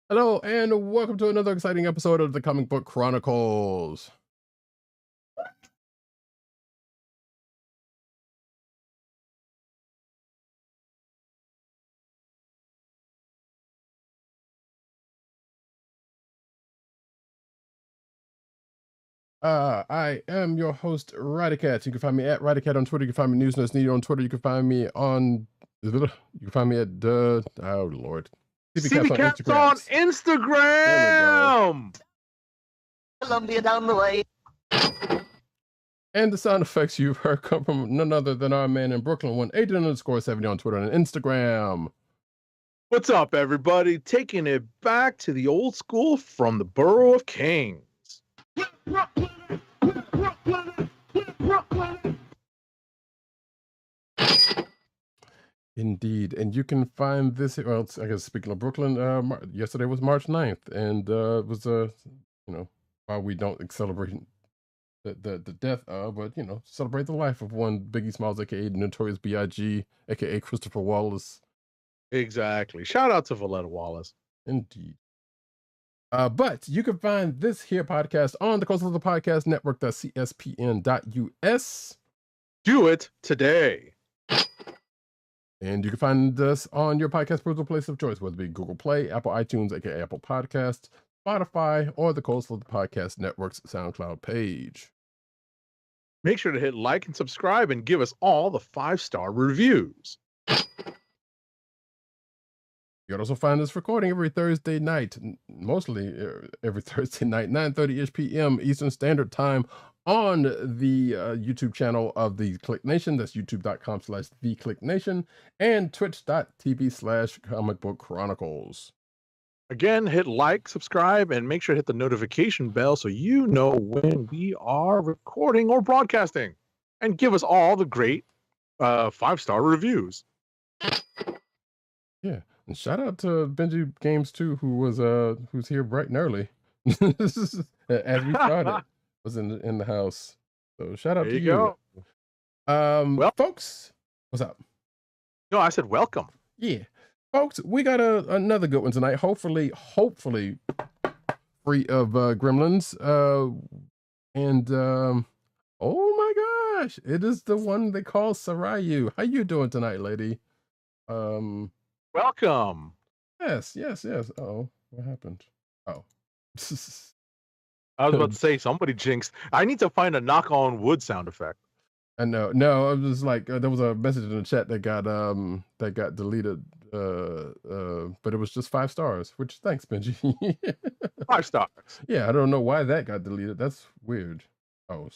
Hello, and welcome to another exciting episode of the Comic Book Chronicles. I am your host, Roddykat. You can find me at Roddykat on Twitter. You can find me News Notes Needed on Twitter. You can find me on... You can find me at... oh, Lord. CB Cats on Instagram! Columbia down the way. And the sound effects you've heard come from none other than our man in Brooklyn, 180_70 on Twitter and Instagram. What's up, everybody? Taking it back to the old school from the Borough of Kings. Indeed, and you can find this. Well, I guess speaking of Brooklyn, yesterday was March 9th, and it was while we don't celebrate the death of, but celebrate the life of one Biggie Smalls, aka Notorious B.I.G., aka Christopher Wallace. Exactly. Shout out to Valletta Wallace. Indeed. But you can find this here podcast on the Coast of the Podcast Network, CSPN.us. Do it today. And you can find us on your podcast portal place of choice, whether it be Google Play, Apple iTunes, aka Apple Podcasts, Spotify, or the Coast of the Podcast Network's SoundCloud page. Make sure to hit like and subscribe and give us all the 5-star reviews. You can also find us recording every Thursday night, mostly every Thursday night, 9:30-ish p.m. Eastern Standard Time on the YouTube channel of The Click Nation. That's youtube.com/TheClickNation and twitch.tv/Comic Book Chronicles. Again, hit like, subscribe, and make sure to hit the notification bell so you know when we are recording or broadcasting. And give us all the great 5-star reviews. Yeah. And shout out to Benji Games too, who's here bright and early as we started, was in the house. So shout out to you. Well, folks, what's up? No, I said welcome. Yeah, folks, we got another good one tonight. Hopefully free of gremlins. Oh my gosh, it is the one they call Sarayu. How you doing tonight, lady? Welcome. Yes. Oh, what happened? Oh. I was about to say, somebody jinxed. I need to find a knock on wood sound effect. I know. No, it was like there was a message in the chat that got deleted. But it was just 5 stars, which thanks, Benji. 5 stars. Yeah, I don't know why that got deleted. That's weird. Oh,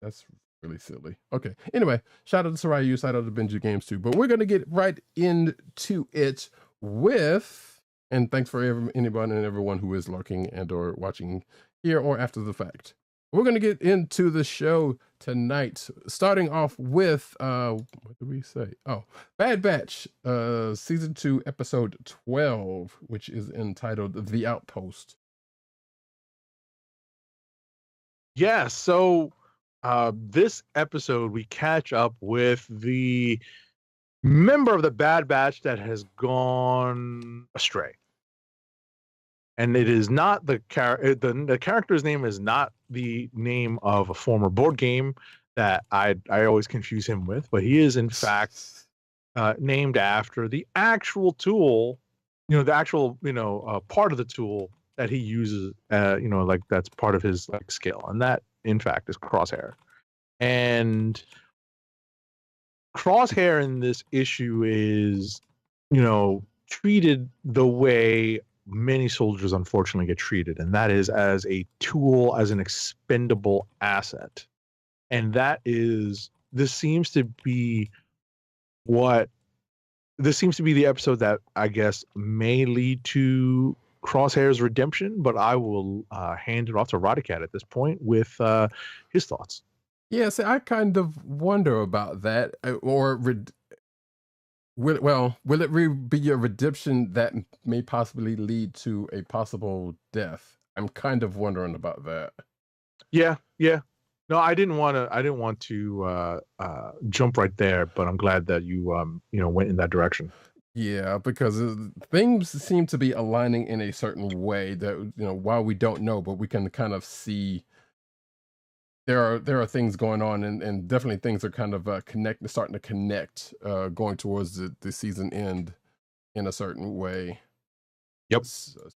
that's really silly. Okay. Anyway, shout out to Sarayu, shout out to Benji Games too. But we're gonna get right into it with, and thanks for anybody and everyone who is lurking and or watching here or after the fact. We're gonna get into the show tonight, starting off with what did we say? Oh, Bad Batch, season 2, episode 12, which is entitled The Outpost. Yeah, so this episode we catch up with the member of the Bad Batch that has gone astray. And it is not the character's name is not the name of a former board game that I always confuse him with, but he is in fact named after the actual tool, the actual part of the tool that he uses, like that's part of his like skill, and that in fact is Crosshair. And Crosshair in this issue is, treated the way many soldiers unfortunately get treated, and that is as a tool, as an expendable asset. And this seems to be the episode that I guess may lead to Crosshair's redemption, but I will hand it off to Roddykat at this point with his thoughts. Yeah, see, I kind of wonder about that, or will it be a redemption that may possibly lead to a possible death? I'm kind of wondering about that. Yeah. No, I didn't want to jump right there, but I'm glad that you went in that direction. Yeah, because things seem to be aligning in a certain way that, while we don't know, but we can kind of see there are things going on, and definitely things are kind of starting to connect, going towards the season end in a certain way. Yep.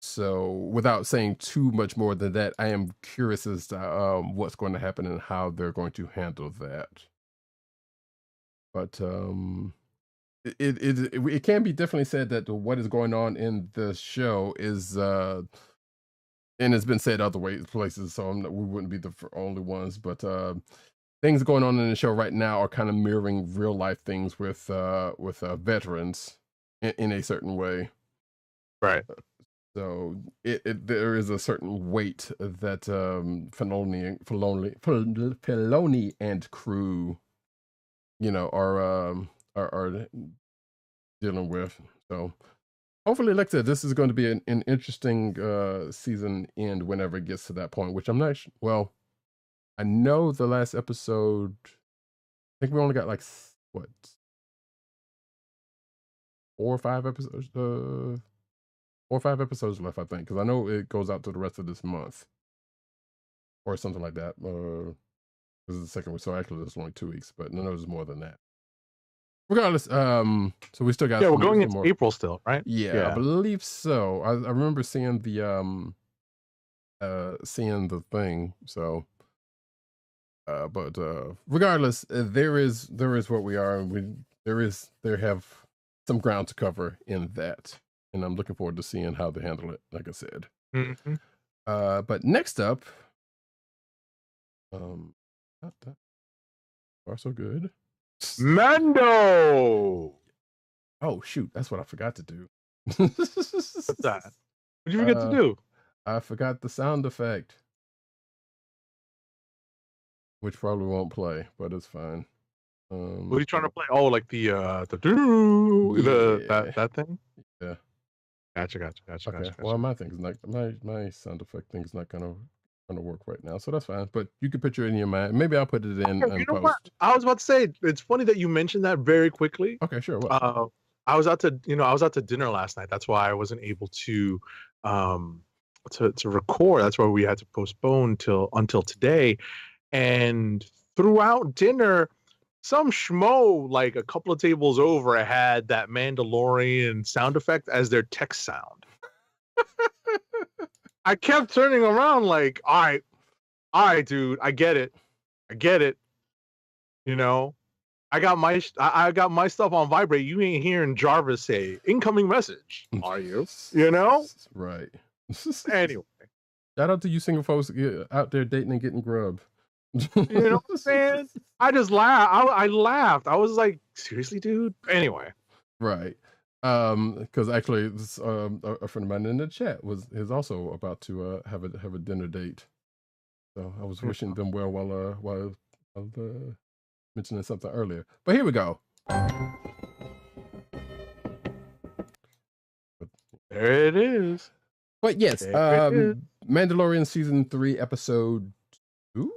So without saying too much more than that, I am curious as to what's going to happen and how they're going to handle that. But it can be definitely said that what is going on in the show is and it's been said other places, so we wouldn't be the only ones, but things going on in the show right now are kind of mirroring real life things with veterans in a certain way. Right. So there is a certain weight that Filoni and crew, are dealing with. So hopefully, like I said, this is going to be an interesting season end whenever it gets to that point, which I'm not well, I know the last episode, I think we only got like, what, 4 or 5 episodes? 4 or 5 episodes left, I think, because I know it goes out to the rest of this month or something like that. This is the second week, so actually there's only 2 weeks, but no, there's more than that. Regardless, so we still got we're going into more. April still, right? Yeah, I believe so. I remember seeing the thing. So, but regardless, there is what we are, and there have some ground to cover in that, and I'm looking forward to seeing how they handle it. Like I said, but next up, not that far so good. Mando. Oh shoot, that's what I forgot to do. What's that? What did you forget to do? I forgot the sound effect, which probably won't play, but it's fine. What are you trying to play? Oh, like the that thing? Yeah. Gotcha. Okay. Well, my thing's not my sound effect thing's not gonna work right now, so that's fine. But you can put it in your mind. Maybe I'll put it in you know post. What? I was about to say, it's funny that you mentioned that very quickly. Okay, sure. What? I was out to dinner last night. That's why I wasn't able to record. That's why we had to postpone until today. And throughout dinner, some schmo like a couple of tables over had that Mandalorian sound effect as their text sound. I kept turning around like, all right, dude, I get it. You know, I got my stuff on vibrate. You ain't hearing Jarvis say incoming message, are you? You know, right. Anyway, shout out to you single folks out there dating and getting grub. You know what I'm saying? I just laughed. I laughed. I was like, seriously, dude? Anyway. Right. Because actually this, a friend of mine in the chat is also about to have a dinner date. So I was wishing them well while mentioning something earlier. But here we go. There it is. But yes, Mandalorian season 3 episode 2.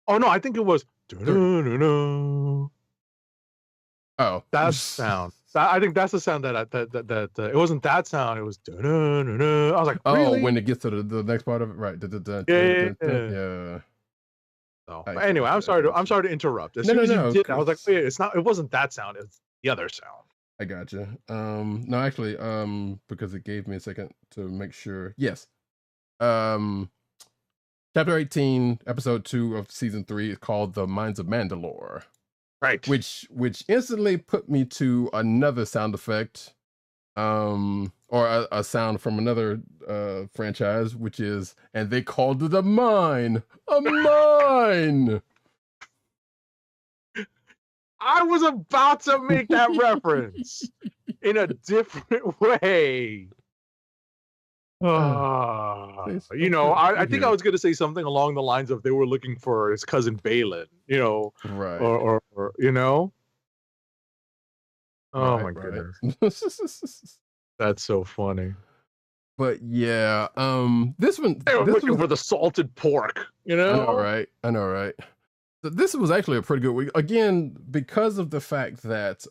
Oh no, I think it was. Oh, that sound. I think that's the sound that it wasn't that sound. It was. I was like, really? Oh, when it gets to the next part of it, right? Yeah. So, anyway, I'm sorry to interrupt. As soon as you did, I was like, wait, it wasn't that sound. It's the other sound. I gotcha. No, actually, because it gave me a second to make sure. Yes. Chapter 18, episode 2 of season 3 is called "The Mines of Mandalore." Right. Which instantly put me to another sound effect, or a sound from another franchise, which is, and they called it a mine. A mine. I was about to make that reference in a different way. I think I was going to say something along the lines of they were looking for his cousin Balin, right? Or Oh my goodness, that's so funny. But yeah, this one they were looking for the salted pork, I know, right? This was actually a pretty good week again because of the fact that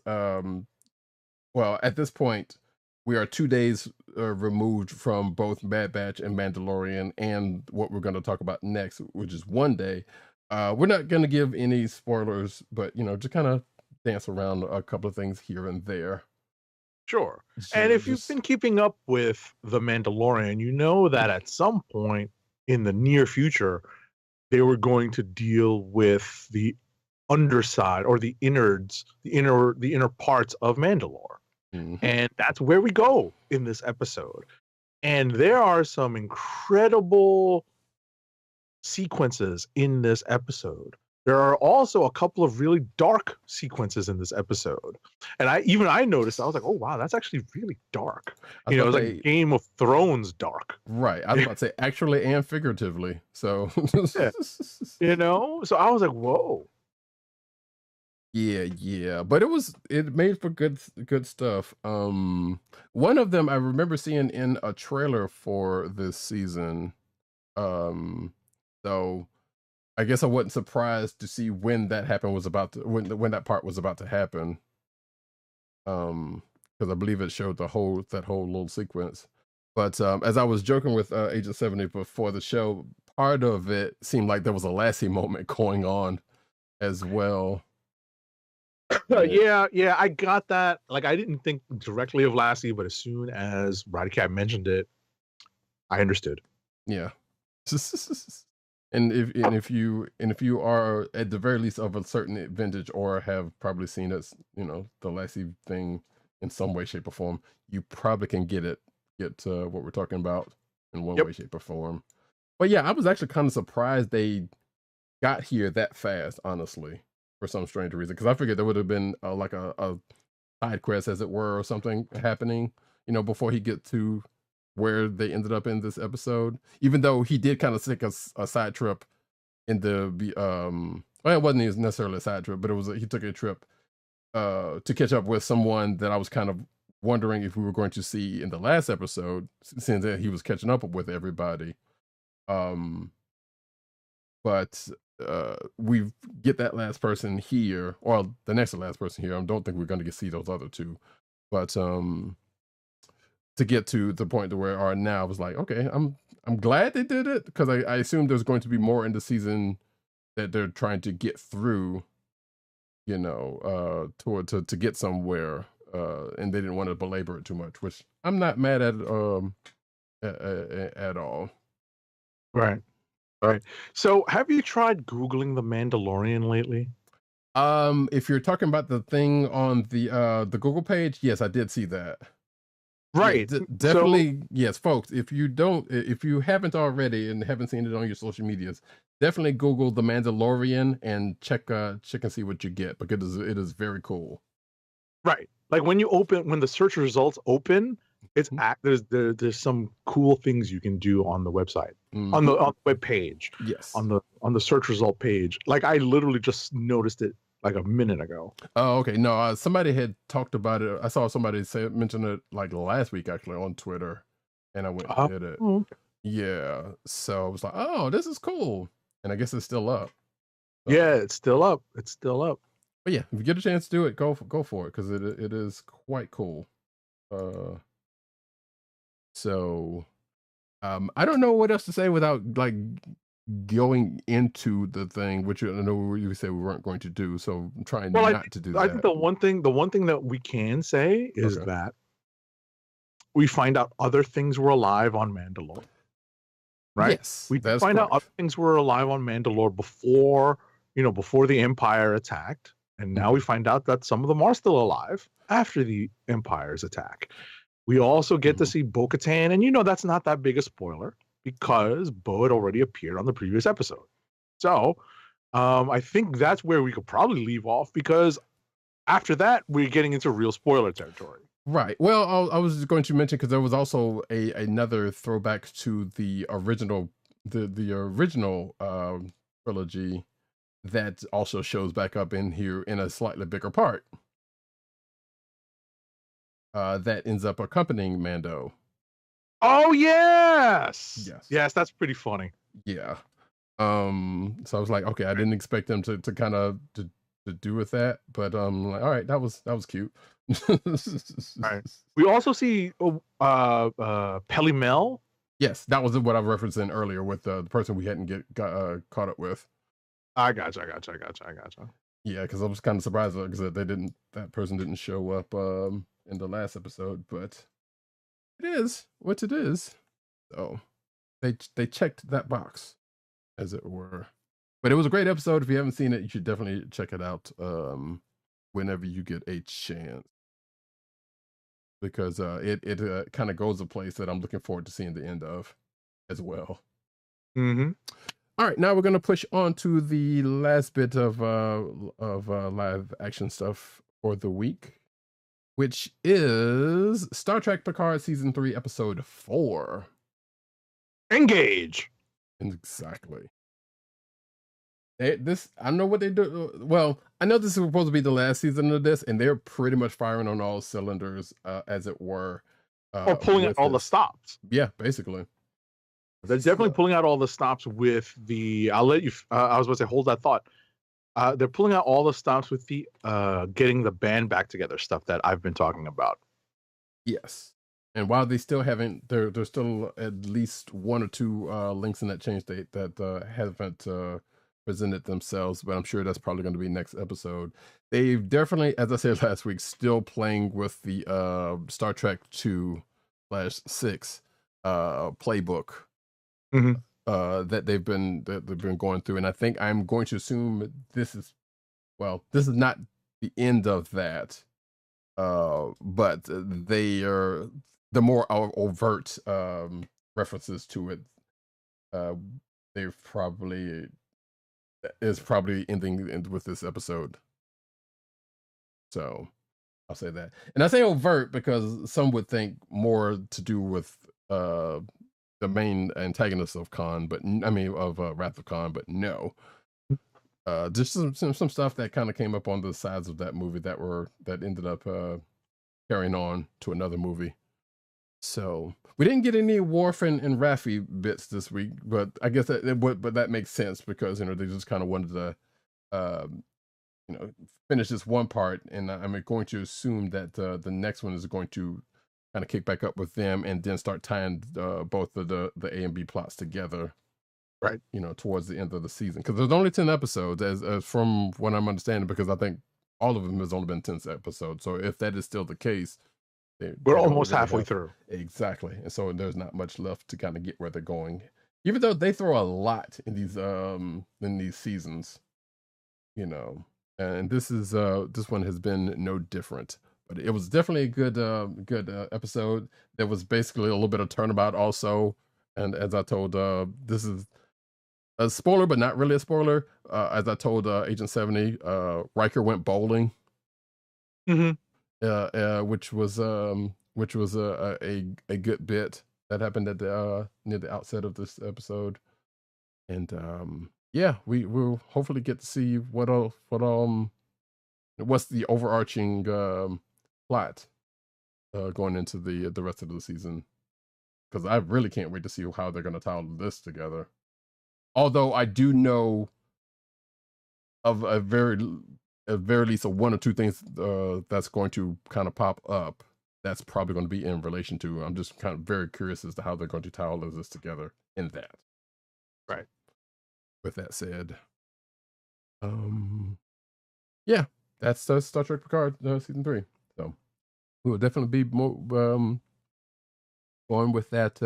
well, at this point, we are 2 days removed from both Bad Batch and Mandalorian, and what we're going to talk about next, which is one day. We're not going to give any spoilers, but just kind of dance around a couple of things here and there. Sure. And if you've been keeping up with The Mandalorian, you know that at some point in the near future, they were going to deal with the underside or the innards, the inner parts of Mandalore. Mhm. And that's where we go in this episode. And there are some incredible sequences in this episode. There are also a couple of really dark sequences in this episode. And I noticed, I was like, oh wow, that's actually really dark. I It's thought like Game of Thrones dark. right. I was about to say actually and figuratively. So Yeah. So I was like, whoa. yeah. But it made for good stuff. One of them I remember seeing in a trailer for this season. So I guess I wasn't surprised to see when that happened when that part was about to happen. Because I believe it showed that whole little sequence. But as I was joking with Agent 70 before the show, part of it seemed like there was a Lassie moment going on as well. Yeah, I got that. Like, I didn't think directly of Lassie, but as soon as Roddykat mentioned it, I understood. Yeah. And if you are at the very least of a certain vintage or have probably seen it, the Lassie thing in some way, shape, or form, you probably can get what we're talking about in one way, shape, or form. But yeah, I was actually kind of surprised they got here that fast, honestly, for some strange reason, because I figured there would have been like a side quest, as it were, or something happening, before he get to where they ended up in this episode, even though he did kind of take a side trip in the well, it wasn't necessarily a side trip, but he took a trip to catch up with someone that I was kind of wondering if we were going to see in the last episode, since he was catching up with everybody. But we get that last person here, or the next to last person here. I don't think we're going to see those other two, but to get to the point to where we are now, I was like, okay, I'm glad they did it, because I assumed there's going to be more in the season that they're trying to get through, to get somewhere, and they didn't want to belabor it too much, which I'm not mad at all. Right. So, have you tried Googling The Mandalorian lately? If you're talking about the thing on the Google page, yes, I did see that. Right. Yeah, definitely. Yes, folks, if you haven't already and haven't seen it on your social medias, definitely Google The Mandalorian and check and see what you get, because it is very cool. Right. Like when the search results open, it's there's some cool things you can do on the website, on the web page. Yes. On the search result page. Like, I literally just noticed it like a minute ago. Oh, okay. No, somebody had talked about it. I saw somebody mention it like last week, actually, on Twitter, and I went and did it. Yeah. So I was like, oh, this is cool. And I guess it's still up. So. Yeah, it's still up. But yeah, if you get a chance to do it, go for it, because it is quite cool. So I don't know what else to say without like going into the thing, which I know we said we weren't going to do, so I'm trying not to do that. I think the one thing that we can say is that we find out other things were alive on Mandalore. Right? Yes, we find out other things were alive on Mandalore before the Empire attacked, and now we find out that some of them are still alive after the Empire's attack. We also get to see Bo-Katan, and that's not that big a spoiler, because Bo had already appeared on the previous episode. So I think that's where we could probably leave off, because after that, we're getting into real spoiler territory. Right. Well, I was just going to mention, because there was also another throwback to the original trilogy that also shows back up in here in a slightly bigger part. That ends up accompanying Mando. Oh yes, that's pretty funny. Yeah. So I was like, okay, I didn't expect them to kind of to do with that. But like, all right, that was cute. Right. We also see Pelly Mel. Yes, that was what I referenced in earlier with the person we hadn't got caught up with. I gotcha. Yeah, because I was kind of surprised because that person didn't show up in the last episode, but it is what it is. So they checked that box, as it were. But it was a great episode. If you haven't seen it, you should definitely check it out whenever you get a chance, because it kind of goes a place that I'm looking forward to seeing the end of as well. Mm-hmm. All right, now we're gonna push on to the last bit of live action stuff for the week, which is Star Trek Picard Season 3, Episode 4. Engage. Exactly. I don't know what they do. Well, I know this is supposed to be the last season of this, and they're pretty much firing on all cylinders, as it were. Or pulling out all the stops. Yeah, basically. They're definitely pulling out all the stops with the. I'll let you. I was about to say, hold that thought. They're pulling out all the stops with the getting the band back together stuff that I've been talking about. Yes, and while they still haven't, there's still at least one or two links in that change date that haven't presented themselves. But I'm sure that's probably going to be next episode. They've definitely, as I said last week, still playing with the Star Trek 2/6 playbook. Mm-hmm. That they've been going through, and I think I'm going to assume this is not the end of that, but they are the more overt references to it. They've probably ending with this episode, so I'll say that. And I say overt because some would think more to do with the main antagonist of Khan, but of Wrath of Khan, but no. Just some stuff that kind of came up on the sides of that movie that ended up carrying on to another movie. So we didn't get any Worf and Raffi bits this week, but I guess that makes sense because they just kind of wanted to finish this one part, and I'm going to assume that the next one is going to kind of kick back up with them and then start tying both of the A and B plots together, right? Towards the end of the season, because there's only 10 episodes, as from what I'm understanding, because I think all of them has only been 10 episodes. So if that is still the case, we're almost halfway through. Exactly, and so there's not much left to kind of get where they're going, even though they throw a lot in these seasons, and this one has been no different. But it was definitely a good episode. There was basically a little bit of turnabout also. And as I told, this is a spoiler, but not really a spoiler. As I told Agent 70, Riker went bowling. Mm-hmm. Which was a good bit that happened at the near the outset of this episode. And we will hopefully get to see what's the overarching plot going into the rest of the season, because I really can't wait to see how they're going to tie this together. Although I do know of a very least one or two things that's going to kind of pop up that's probably going to be in relation to. I'm just kind of very curious as to how they're going to tie all of this together in that. Right. With that said, yeah, that's Star Trek Picard season 3. So we will definitely be more going with that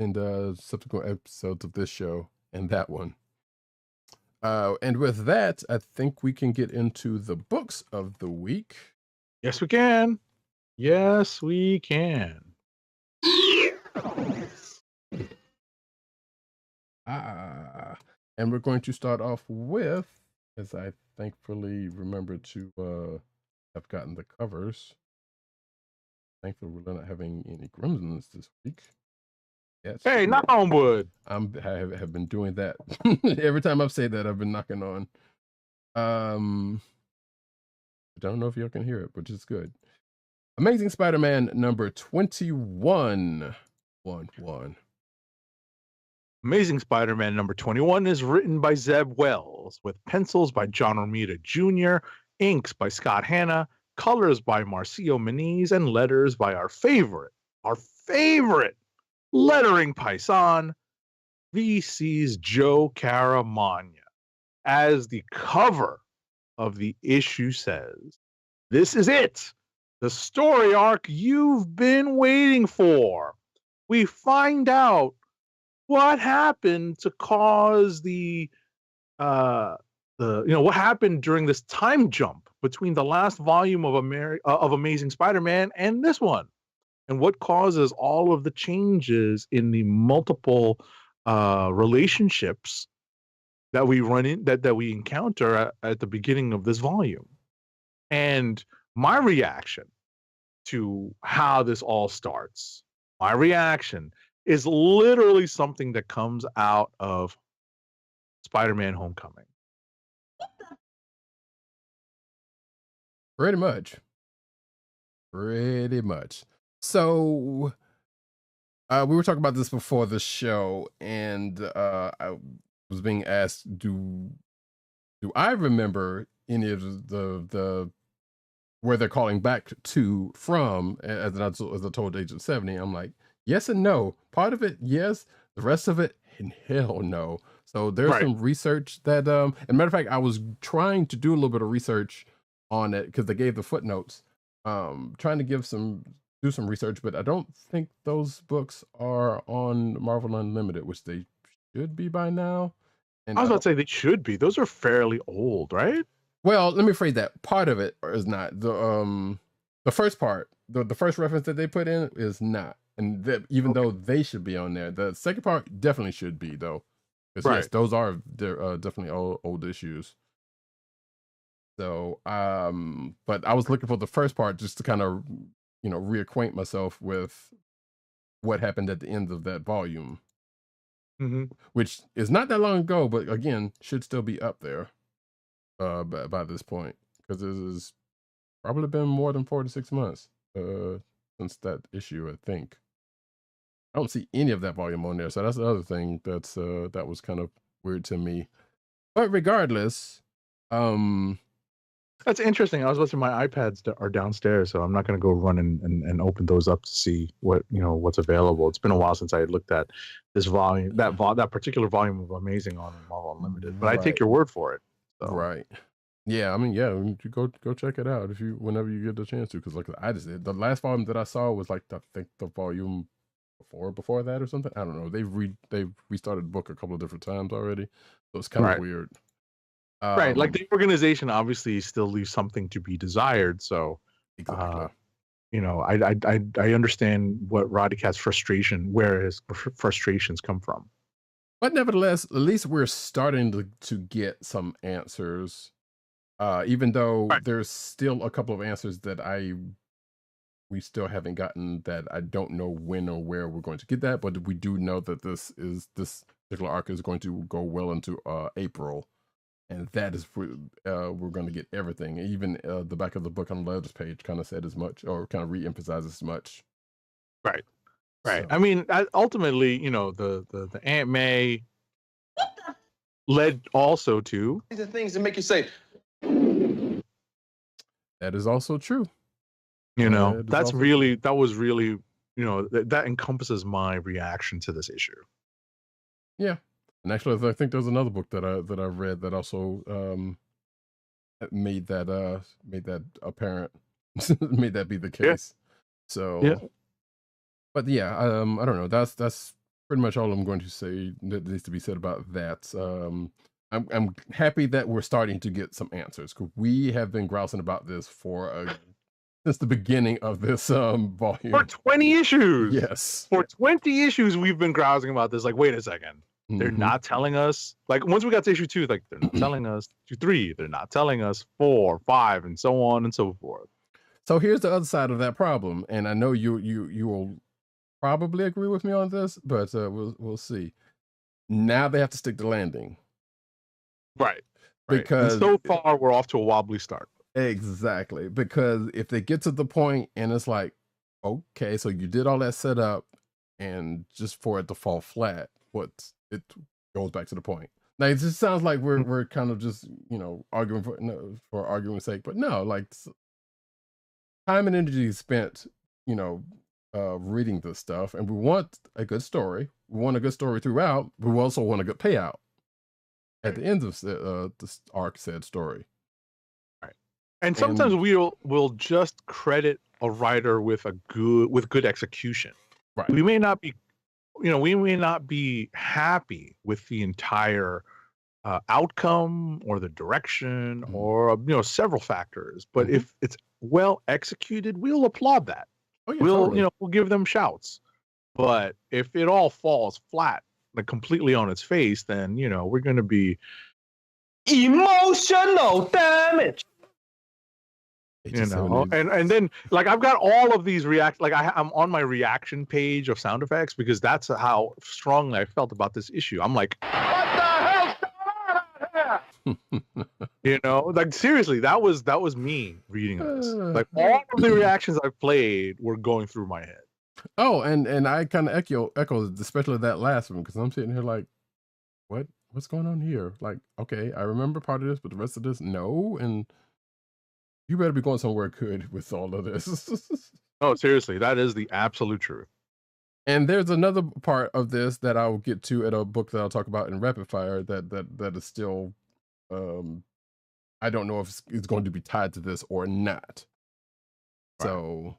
in the subsequent episodes of this show and that one. And with that, I think we can get into the books of the week. Yes, we can. Yes, we can. And we're going to start off with, as I thankfully remember to have gotten the covers. Thankfully, we're not having any gremlins this week. Yes. Hey, knock on wood. I have been doing that. Every time I've said that, I've been knocking on. I don't know if y'all can hear it, which is good. Amazing Spider-Man number 21. Amazing Spider-Man number 21 is written by Zeb Wells, with pencils by John Romita Jr., inks by Scott Hanna, colors by Marcio Meniz, and letters by our favorite lettering paisan, VC's Joe Caramagna. As the cover of the issue says, this is it, the story arc you've been waiting for. We find out what happened to cause what happened during this time jump between the last volume of Amazing Spider-Man and this one, and what causes all of the changes in the multiple relationships that we we encounter at the beginning of this volume. And my reaction to how this all starts, my reaction is literally something that comes out of Spider-Man Homecoming. Pretty much. So we were talking about this before the show, and I was being asked, do I remember any of the where they're calling back to from, as I told Agent 70. I'm like, yes and no. Part of it, yes. The rest of it, and hell no. So there's some research that, and matter of fact, I was trying to do a little bit of research on it because they gave the footnotes. Trying to do some research, but I don't think those books are on Marvel Unlimited, which they should be by now. And I was about to say they should be. Those are fairly old, right? Well, let me phrase that. Part of it is not. The first part, the first reference that they put in is not. And even though they should be on there, the second part definitely should be, though. Because yes, those are definitely old issues. So, but I was looking for the first part just to kind of, reacquaint myself with what happened at the end of that volume, which is not that long ago, but again, should still be up there by this point, because it has probably been more than 4 to 6 months since that issue, I think. I don't see any of that volume on there, so that's the other thing that was kind of weird to me. But regardless, that's interesting. I was listening. My iPads are downstairs, so I'm not going to go run and open those up to see what's available. It's been a while since I looked at this volume, that particular volume of Amazing on Marvel Unlimited. But I take your word for it. So. Right. Yeah, I mean, you go check it out whenever you get the chance to, because like I just did. The last volume that I saw was like I think the volume before that or something. I don't know. They've restarted the book a couple of different times already, so it's kind of weird. Right, like the organization obviously still leaves something to be desired. So, exactly. I understand what Roddykat's frustration, where his frustrations come from. But nevertheless, at least we're starting to get some answers. Even though there's still a couple of answers that we still haven't gotten, that I don't know when or where we're going to get that, but we do know that this particular arc is going to go well into April. And that is we're going to get everything. Even the back of the book on the letters page kind of said as much, or kind of re-emphasizes as much. Right. So. I mean, ultimately, the Aunt May led also to these are things that make you say. That is also true. That was really, that encompasses my reaction to this issue. Yeah. And actually, I think there's another book that I read that also made that apparent, made that be the case. Yeah. So, but yeah, I don't know. That's pretty much all I'm going to say that needs to be said about that. I'm happy that we're starting to get some answers, because we have been grousing about this since the beginning of this volume. For 20 issues. Yes. For 20 issues, we've been grousing about this. Like, wait a second. They're not telling us. Like, once we got to issue 2, like, they're not telling us. Issue 3, they're not telling us. 4, 5, and so on and so forth. So here's the other side of that problem, and I know you will probably agree with me on this, but we'll see. Now they have to stick the landing. Right. Because and so far we're off to a wobbly start. Exactly. Because if they get to the point and it's like, okay, so you did all that setup, and just for it to fall flat, what's it goes back to the point. Now it just sounds like we're kind of just arguing for arguing's sake, but no, like time and energy is spent, reading this stuff, and we want a good story. We want a good story throughout. But we also want a good payout at the end of this arc, said story. Right. And sometimes we'll just credit a writer with good execution. Right. We may not be, we may not be happy with the entire outcome or the direction or several factors, but if it's well executed, we'll applaud that. Oh, yeah, we'll totally. we'll give them shouts. But if it all falls flat, like completely on its face, then we're going to be emotional damage. And then like I've got all of these I'm on my reaction page of sound effects because that's how strongly I felt about this issue. I'm like, what the hell's going on out here? Like seriously, that was me reading this. Like all of the reactions I played were going through my head. Oh, and I kind of echo especially that last one, because I'm sitting here like, what's going on here? Like, okay, I remember part of this, but the rest of this, no. And you better be going somewhere good with all of this. Oh, seriously, that is the absolute truth. And there's another part of this that I'll get to at a book that I'll talk about in Rapid Fire that is still, I don't know if it's going to be tied to this or not. Right. So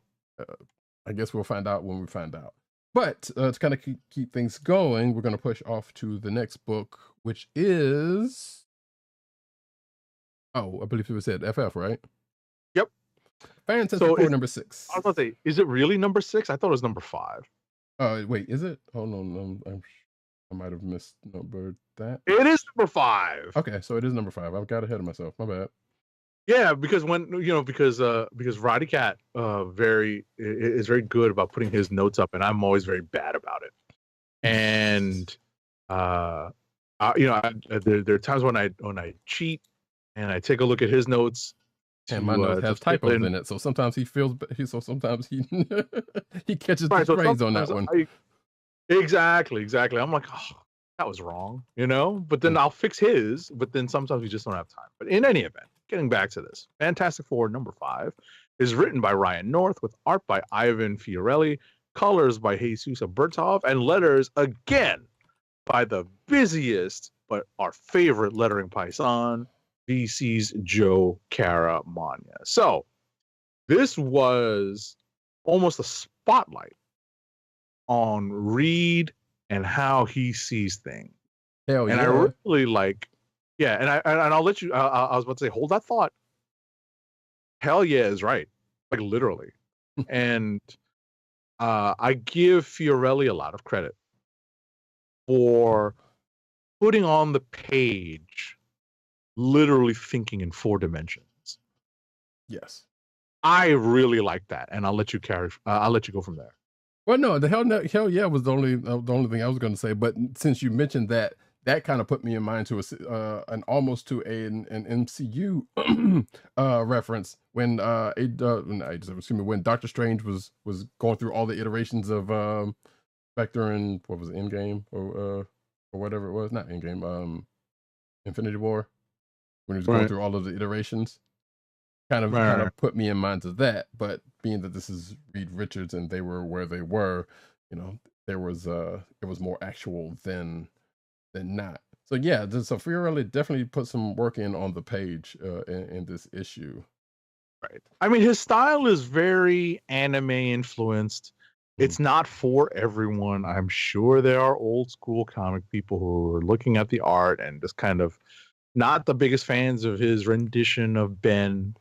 I guess we'll find out when we find out. But to kind of keep things going, we're going to push off to the next book, which is, I believe it was said FF, right? Yep. Fantastic Four number 6. I was about to say, is it really number 6? I thought it was number 5. Wait, is it? Hold on, I might have misnumbered that. It is number 5. Okay, so it is number 5. I've got ahead of myself. My bad. Yeah, because because Roddykat is very good about putting his notes up, and I'm always very bad about it. And there are times when I cheat and I take a look at his notes. And my notes have typos in it, so sometimes sometimes he he catches the phrase on that one. Exactly. I'm like, oh, that was wrong, But then I'll fix his. But then sometimes we just don't have time. But in any event, getting back to this, Fantastic Four number 5 is written by Ryan North with art by Ivan Fiorelli, colors by Jesus Bertov, and letters again by the busiest but our favorite lettering paisan, VC's Joe Caramagna. So this was almost a spotlight on Reed and how he sees things. Hell yeah. And I really like, and I'll let you, I was about to say, hold that thought. Hell yeah is right. Like literally. And I give Fiorelli a lot of credit for putting on the page literally thinking in 4 dimensions. Yes. I really like that. And I'll let you go from there. Well, no, the hell yeah was the only thing I was going to say. But since you mentioned that kind of put me in mind to an almost to an MCU reference when when Doctor Strange was going through all the iterations of Spectre and what was it, Endgame or whatever it was, not Endgame, Infinity War, when he was going through all of the iterations. Kind of put me in mind of that, but being that this is Reed Richards and they were where they were, there was it was more actual than not. So yeah, so Fiorelli definitely put some work in on the page in this issue. Right. I mean, his style is very anime influenced. It's not for everyone. I'm sure there are old school comic people who are looking at the art and just kind of not the biggest fans of his rendition of Ben.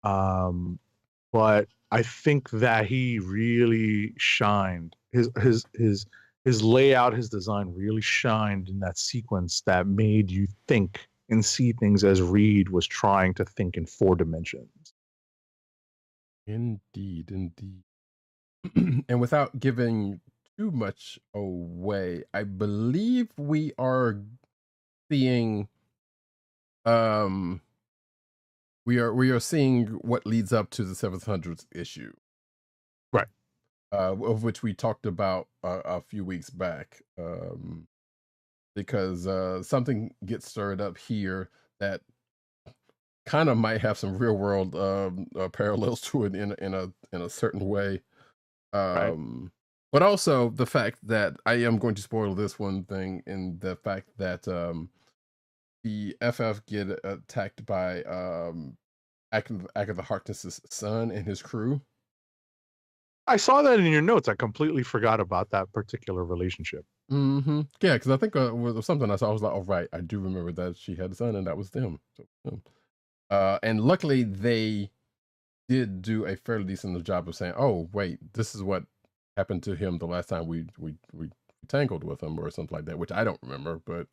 But I think that he really shined. His layout, his design really shined in that sequence that made you think and see things as Reed was trying to think in 4 dimensions. Indeed. And without giving too much away, I believe we are seeing we are seeing what leads up to the 700th issue. Right. of which we talked about a few weeks back, because something gets stirred up here that kind of might have some real world parallels to it in a certain way. Right. But also the fact that I am going to spoil this one thing in the fact that the FF get attacked by Agatha Harkness's son and his crew. I saw that in your notes. I completely forgot about that particular relationship. Mm-hmm. Yeah, because I think it was something I saw. I was like, "Oh, right, I do remember that she had a son, and that was them." So, and luckily, they did do a fairly decent job of saying, "Oh, wait, this is what happened to him the last time we tangled with him, or something like that," which I don't remember, but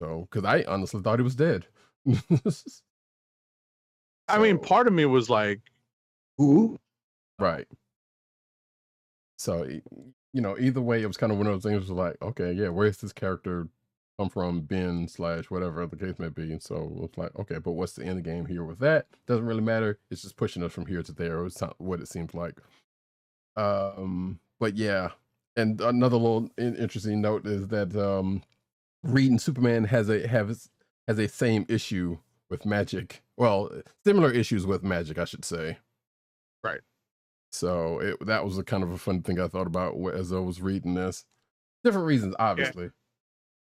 so because I honestly thought he was dead. I mean, So, part of me was like, "Who?" right. So, either way, it was kind of one of those things. Was like, okay, yeah, where's this character come from? Ben / whatever the case may be. And so it's like, okay, but what's the end game here with that? Doesn't really matter. It's just pushing us from here to there. It's not what it seems like. But yeah, and another little interesting note is that Reed and Superman has a same issue with magic. Well, similar issues with magic, I should say. Right. So that was a kind of a fun thing I thought about as I was reading this. Different reasons, obviously. Yeah,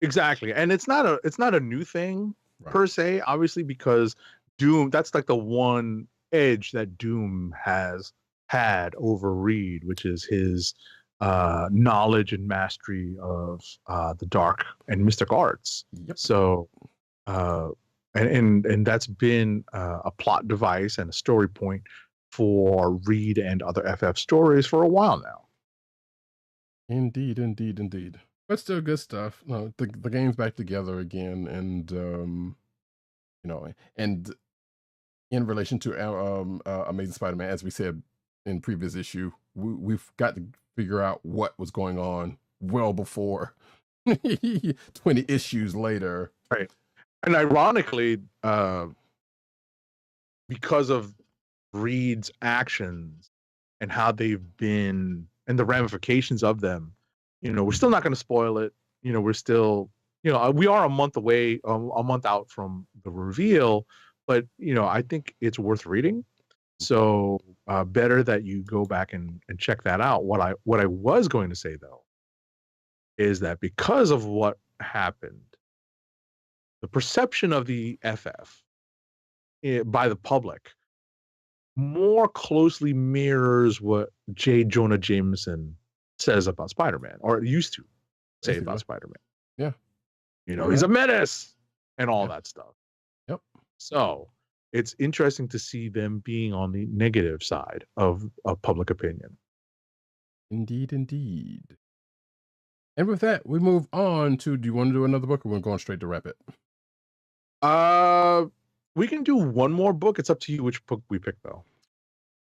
exactly, and it's not a new thing per se, obviously, because Doom. That's like the one edge that Doom has had over Reed, which is his knowledge and mastery of the dark and mystic arts. Yep. So, and that's been a plot device and a story point for Reed and other FF stories for a while now. Indeed. But still good stuff. No, the game's back together again, and and in relation to Amazing Spider-Man, as we said in previous issue, we've got to figure out what was going on well before 20 issues later. Right. And ironically, because of Reed's actions and how they've been and the ramifications of them, we're still not going to spoil it. We're still, we are a month away, a month out from the reveal, but I think it's worth reading. So better that you go back and check that out. What I was going to say though is that because of what happened, the perception of the FF by the public more closely mirrors what J. Jonah Jameson says about Spider-Man, or used to say Basically. about Spider-Man. Yeah. He's a menace and all Yeah. that stuff. Yep. So it's interesting to see them being on the negative side of public opinion. Indeed. And with that, we move on to, do you want to do another book, or we're going straight to wrap it? We can do one more book. It's up to you which book we pick, though.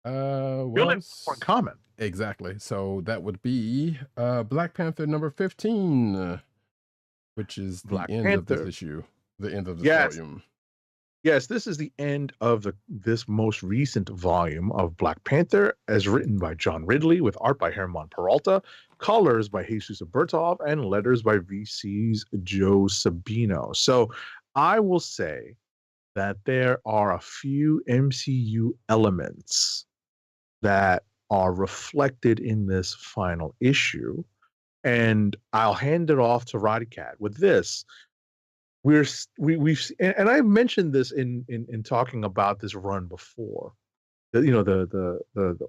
Well, for comment. Exactly. So that would be Black Panther number 15, which is the end of this issue, the end of this volume. Yes, this is the end of this most recent volume of Black Panther, as written by John Ridley, with art by Herman Peralta, colors by Jesus Bertov, and letters by VC's Joe Sabino. So I will say that there are a few MCU elements that are reflected in this final issue, and I'll hand it off to Roddykat with this. We've and I mentioned this in talking about this run before, the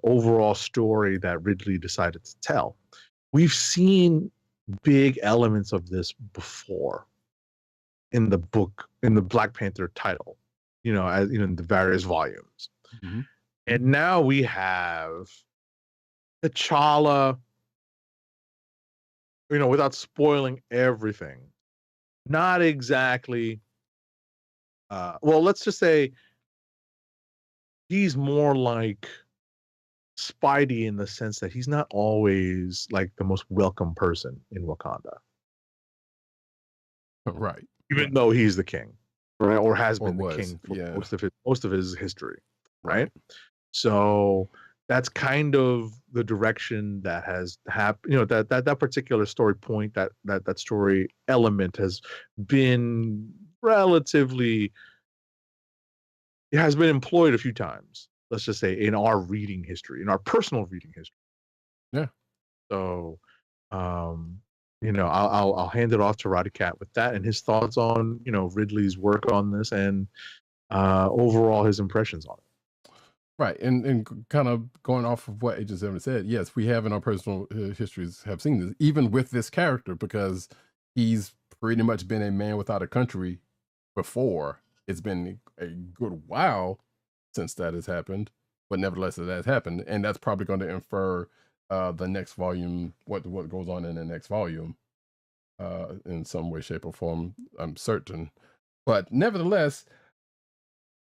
overall story that Ridley decided to tell. We've seen big elements of this before in the book, in the Black Panther title, as in the various volumes. Mm-hmm. And now we have T'Challa, without spoiling everything, not exactly, well, let's just say he's more like Spidey in the sense that he's not always like the most welcome person in Wakanda. Right. Even though he's the king, right? Or has been the king for yeah. most of his history, right? So that's kind of the direction that has happened. You know, that particular story point, that story element has been relatively, it has been employed a few times. Let's just say in our reading history, in our personal reading history. Yeah. So, you know, I'll hand it off to Roddykat with that and his thoughts on, you know, Ridley's work on this and overall his impressions on it. Right, and kind of going off of what Agent 7 said, yes, we have in our personal histories have seen this, even with this character, because he's pretty much been a man without a country before. It's been a good while since that has happened, but nevertheless, it has happened, and that's probably going to infer the next volume, what goes on in the next volume, in some way, shape, or form. I'm certain, but nevertheless,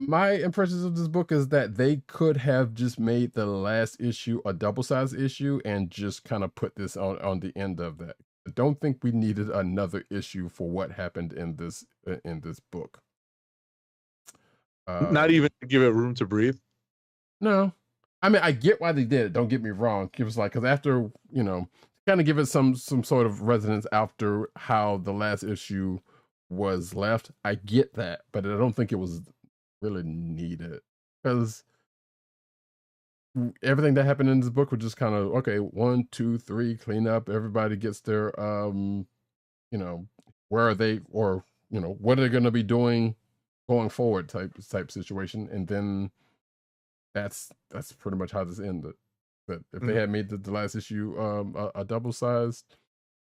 my impressions of this book is that they could have just made the last issue a double-sized issue and just kind of put this on the end of that. I don't think we needed another issue for what happened in this book. Not even to give it room to breathe. No, I mean, I get why they did it. Don't get me wrong. It was like, because after, you know, kind of give it some sort of resonance after how the last issue was left. I get that, but I don't think it was really needed, because everything that happened in this book was just kind of, okay, 1, 2, 3, clean up, everybody gets their you know, where are they, or, you know, what are they going to be doing going forward type situation, and then that's pretty much how this ended. But if they had made the last issue a double sized,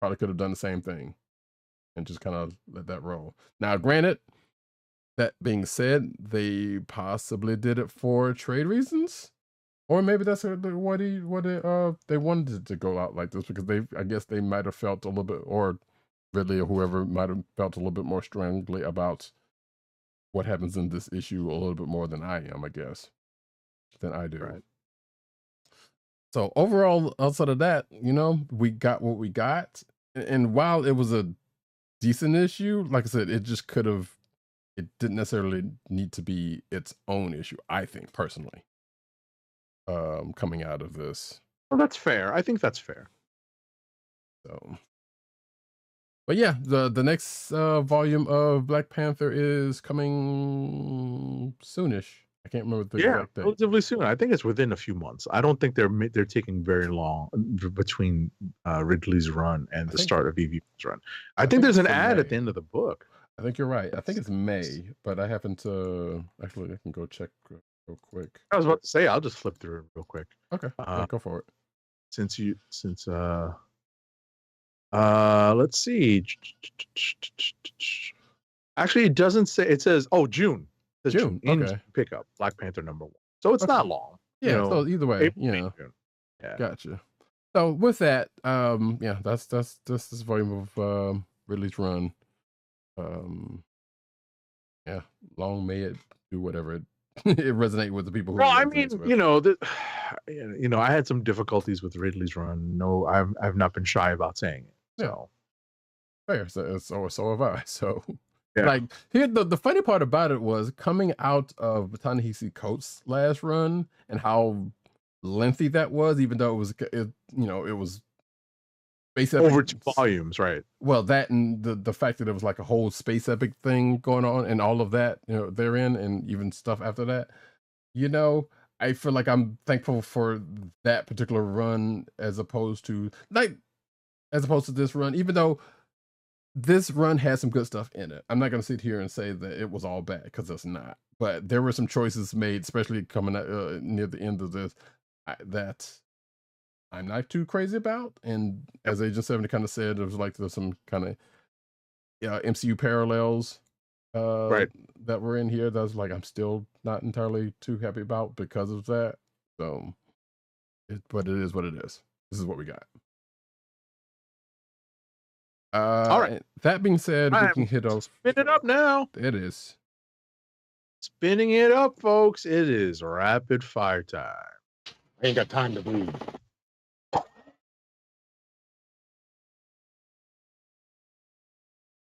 probably could have done the same thing and just kind of let that roll. Now, granted, that being said, they possibly did it for trade reasons, or maybe that's what they wanted it to go out like this, because I guess they might have felt a little bit, or Ridley or whoever might have felt a little bit more strongly about what happens in this issue a little bit more than I am, I guess, than I do. Right. So overall, outside of that, you know, we got what we got, and while it was a decent issue, like I said, it just could have. It didn't necessarily need to be its own issue, I think, personally, coming out of this. Well, that's fair. I think that's fair. So, but yeah, the next volume of Black Panther is coming soonish. I can't remember the exact date. Relatively soon. I think it's within a few months. I don't think they're taking very long between Ridley's run and the start of EVP's run. I think there's an ad at the end of the book. I think you're right. I think it's May, but I happen to actually, I can go check real quick. I was about to say, I'll just flip through it real quick. Okay, yeah, go for it. Since let's see. Actually, it doesn't say. It says, June. It says June. Okay. Pickup Black Panther #1. So it's not long. Yeah. You know, so either way, April, you know. Yeah. Gotcha. So with that, yeah, that's this volume of Ridley's run. Yeah, long may it do whatever it resonate with the people who. Well, I mean, you know, I had some difficulties with Ridley's run. No, I've not been shy about saying it. So fair. So have I. So yeah. Like, here the funny part about it was coming out of Ta-Nehisi Coates' last run and how lengthy that was, even though it was space epic, over 2 volumes, right? Well, that and the fact that it was like a whole space epic thing going on and all of that, you know, therein, and even stuff after that. You know, I feel like I'm thankful for that particular run as opposed to this run, even though this run has some good stuff in it. I'm not going to sit here and say that it was all bad, because it's not. But there were some choices made, especially coming near the end of this, that I'm not too crazy about. And as Agent 70 kind of said, there's some kind of MCU parallels right, that were in here that was like I'm still not entirely too happy about because of that. So, but it is what it is. This is what we got. All right. That being said, we can hit off. Spin it up now. It is. Spinning it up, folks. It is rapid fire time. I ain't got time to breathe.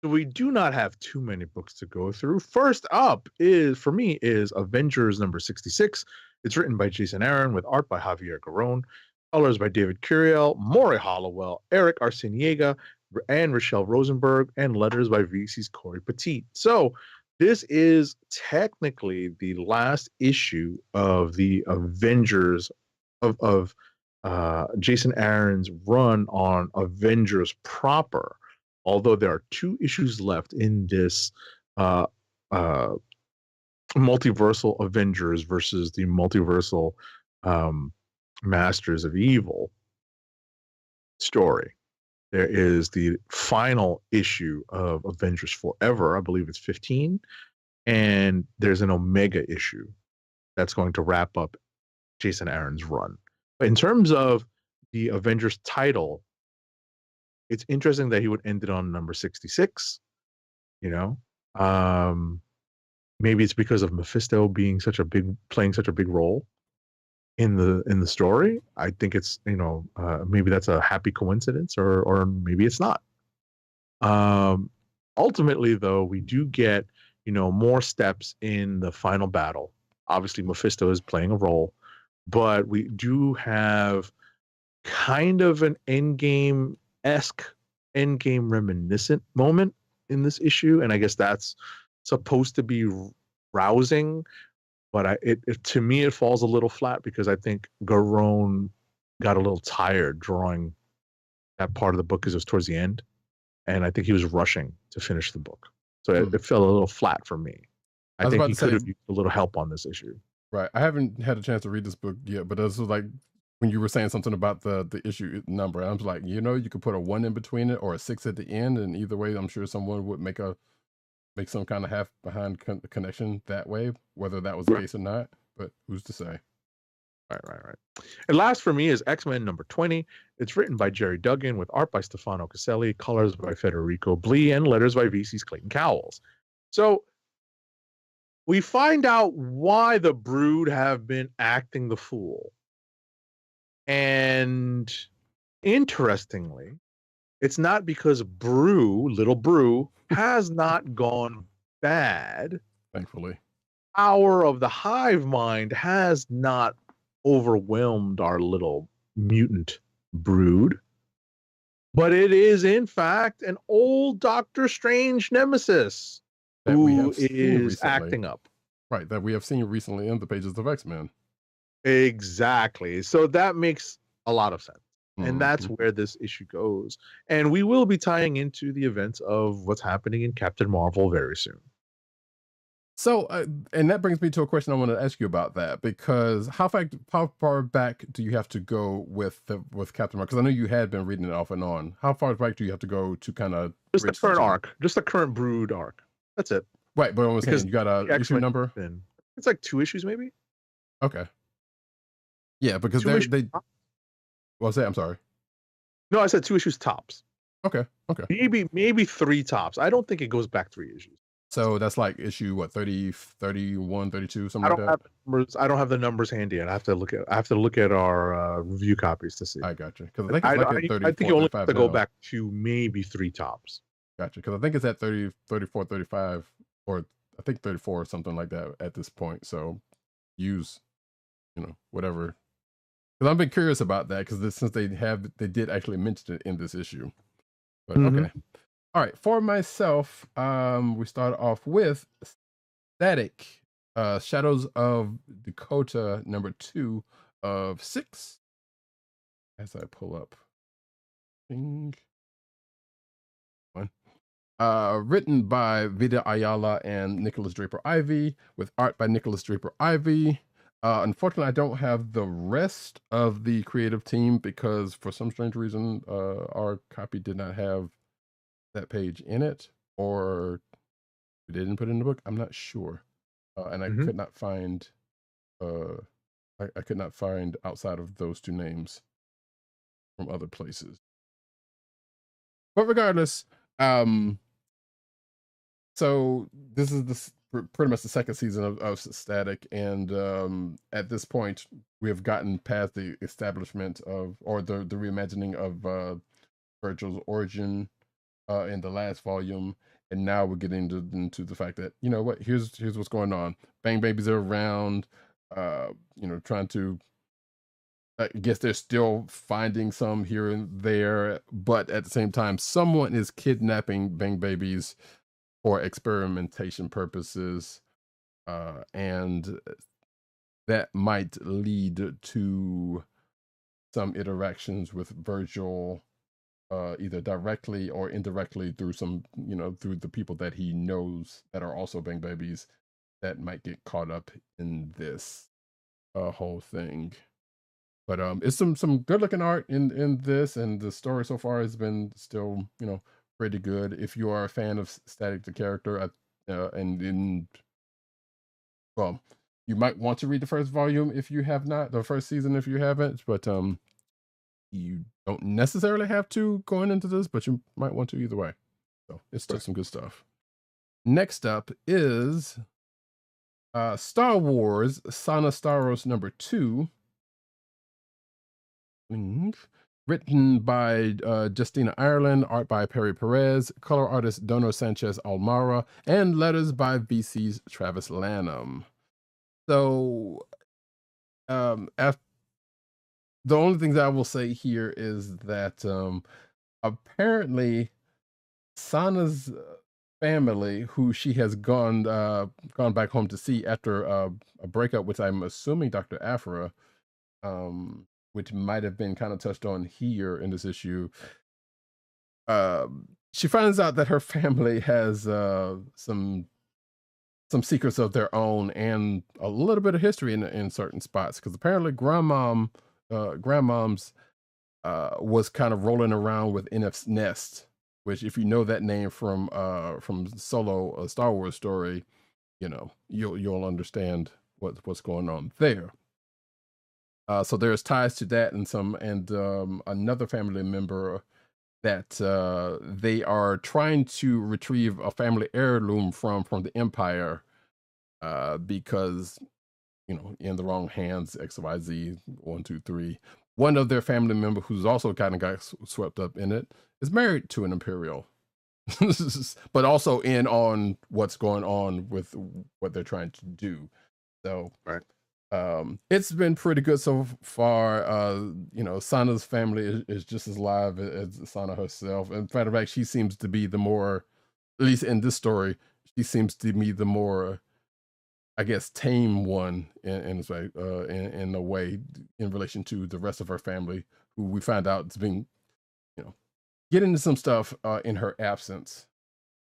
So we do not have too many books to go through. First up is Avengers #66. It's written by Jason Aaron with art by Javier Garrón, colors by David Curiel, Maury Hollowell, Eric Arciniega, and Rochelle Rosenberg, and letters by VC's Corey Petit. So this is technically the last issue of the Avengers of Jason Aaron's run on Avengers proper. Although there are 2 issues left in this multiversal Avengers versus the multiversal Masters of Evil story. There is the final issue of Avengers Forever. I believe it's 15. And there's an Omega issue that's going to wrap up Jason Aaron's run. But in terms of the Avengers title, it's interesting that he would end it on number 66. You know, maybe it's because of Mephisto being playing such a big role in the story. I think it's maybe that's a happy coincidence, or maybe it's not. Ultimately, though, we do get more steps in the final battle. Obviously, Mephisto is playing a role, but we do have kind of an endgame-esque, endgame reminiscent moment in this issue, and I guess that's supposed to be rousing, but to me it falls a little flat because I think Garrón got a little tired drawing that part of the book because it was towards the end, and I think he was rushing to finish the book, so it fell a little flat for me. I think he could have used a little help on this issue. Right, I haven't had a chance to read this book yet, but this was like when you were saying something about the issue number. I was like, you could put a 1 in between it or a 6 at the end, and either way, I'm sure someone would make some kind of half behind connection that way, whether that was the case or not. But who's to say? Right. And last for me is X-Men number 20. It's written by Jerry Duggan with art by Stefano Caselli, colors by Federico Blee, and letters by VC's Clayton Cowles. So we find out why the Brood have been acting the fool. And interestingly, it's not because little Broo, has not gone bad. Thankfully. Power of the hive mind has not overwhelmed our little mutant brood. But it is, in fact, an old Doctor Strange nemesis who is acting up. Right, that we have seen recently in the pages of X-Men. Exactly. So that makes a lot of sense. And that's where this issue goes. And we will be tying into the events of what's happening in Captain Marvel very soon. So, and that brings me to a question I want to ask you about that, because how far back do you have to go with Captain Marvel? Because I know you had been reading it off and on. How far back do you have to go to kind of just the current arc, just the current Brood arc? That's it. Right, but I was saying you got a issue number. It's like 2 issues, maybe. Okay. Yeah, because they. Well, say I'm sorry. No, I said 2 issues tops. Okay. Maybe 3 tops. I don't think it goes back 3 issues. So that's like issue 30, 31, 32, something like that? Have numbers. I don't have the numbers handy, and I have to look at our review copies to see. I got you, because I think you only have to go back to maybe 3 tops. Gotcha, because I think it's at 30, 34, 35, or I think 34 or something like that at this point. So use, whatever. Because I've been curious about that, because since they did actually mention it in this issue. But okay. All right, for myself, we start off with Static, Shadows of Dakota, number 2 of 6. As I pull up. Written by Vida Ayala and Nicholas Draper Ivey, with art by Nicholas Draper Ivey. Unfortunately, I don't have the rest of the creative team because for some strange reason, our copy did not have that page in it, or we didn't put it in the book. I'm not sure. And I could not find, I could not find outside of those 2 names from other places. But regardless, so this is pretty much the second season of Static, and at this point we have gotten past the establishment of, or the reimagining of Virgil's origin in the last volume, and now we're getting into the fact that here's what's going on. Bang Babies are around. trying to. I guess they're still finding some here and there, but at the same time, someone is kidnapping Bang Babies for experimentation purposes, and that might lead to some interactions with Virgil, either directly or indirectly through through the people that he knows that are also Bang Babies that might get caught up in this whole thing. But it's some good looking art in this, and the story so far has been still pretty good. If you are a fan of Static the character, well, you might want to read the first volume if you have not, the first season if you haven't, but you don't necessarily have to going into this, but you might want to either way. So it's just some good stuff. Next up is Star Wars Sana Starros #2. Written by Justina Ireland, art by Perry Perez, color artist Dono Sanchez Almara, and letters by VC's Travis Lanham. So, the only things I will say here is that apparently Sana's family, who she has gone back home to see after a breakup, which I'm assuming Dr. Aphra, which might have been kind of touched on here in this issue. She finds out that her family has some secrets of their own and a little bit of history in certain spots, because apparently grandmom's was kind of rolling around with NF's Nest, which, if you know that name from Solo, a Star Wars story, you'll understand what's going on there. So there's ties to that, and another family member that they are trying to retrieve a family heirloom from the Empire, because in the wrong hands, XYZ 1 2 3. One of their family member, who's also kind of got swept up in it, is married to an Imperial, but also in on what's going on with what they're trying to do. So right. It's been pretty good so far. Sana's family is just as live as Sana herself. In fact, she seems to be the more, at least in this story, she seems to be the more, I guess, tame one in a way, in relation to the rest of her family, who we find out is being, getting into some stuff in her absence,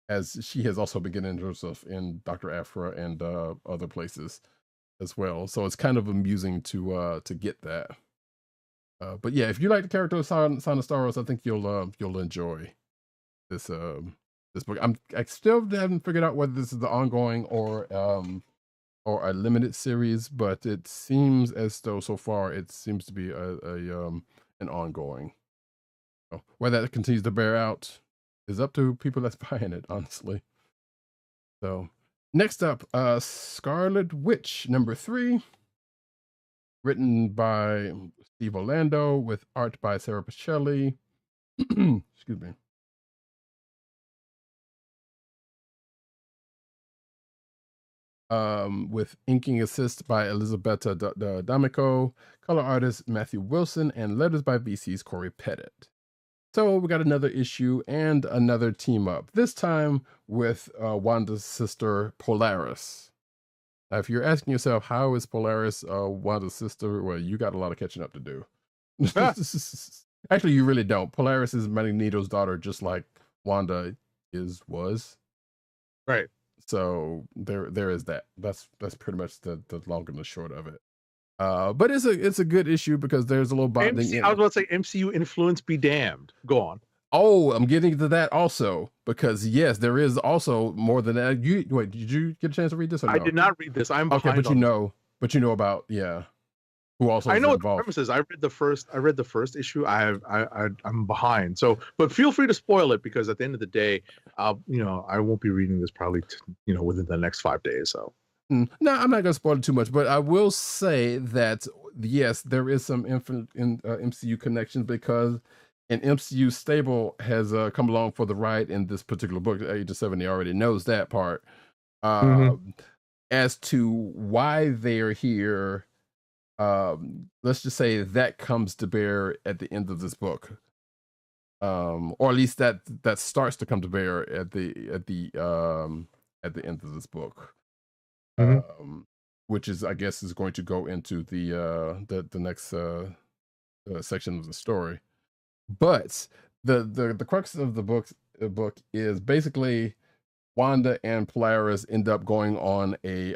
as she has also been getting into herself in Dr. Aphra and other places as well. So it's kind of amusing to get that. But yeah, if you like the character of Sana Starros, I think you'll enjoy this book. I still haven't figured out whether this is the ongoing or a limited series, but it seems as though so far it seems to be an ongoing. So whether that continues to bear out is up to people that's buying it, honestly. So next up, Scarlet Witch #3, written by Steve Orlando with art by Sarah Pacelli. Excuse me. With inking assist by Elisabetta D'Amico, color artist Matthew Wilson, and letters by VC's Corey Pettit. So we got another issue and another team up, this time with Wanda's sister Polaris. Now, if you're asking yourself, how is Polaris Wanda's sister? Well, you got a lot of catching up to do. Actually, you really don't. Polaris is Magneto's daughter, just like Wanda was. Right. So there is that. That's pretty much the long and the short of it. But it's a good issue because there's a little bonding. I was about to say MCU influence be damned. Go on. Oh, I'm getting to that also, because yes, there is also more than that. Wait, did you get a chance to read this? Or no? I did not read this. I'm behind. Okay, but you know about who also I know what involved. the premise is. I read the first issue. I'm behind. So, but feel free to spoil it, because at the end of the day, I won't be reading this probably within the next 5 days. So. No, I'm not going to spoil it too much, but I will say that yes, there is some MCU connections, because an MCU stable has come along for the ride in this particular book. Age of 70 already knows that part. as to why they're here, let's just say that comes to bear at the end of this book. Or at least that starts to come to bear at the end of this book. Mhm. Which is, I guess, is going to go into the next section of the story. But the crux of the book is basically Wanda and Polaris end up going on a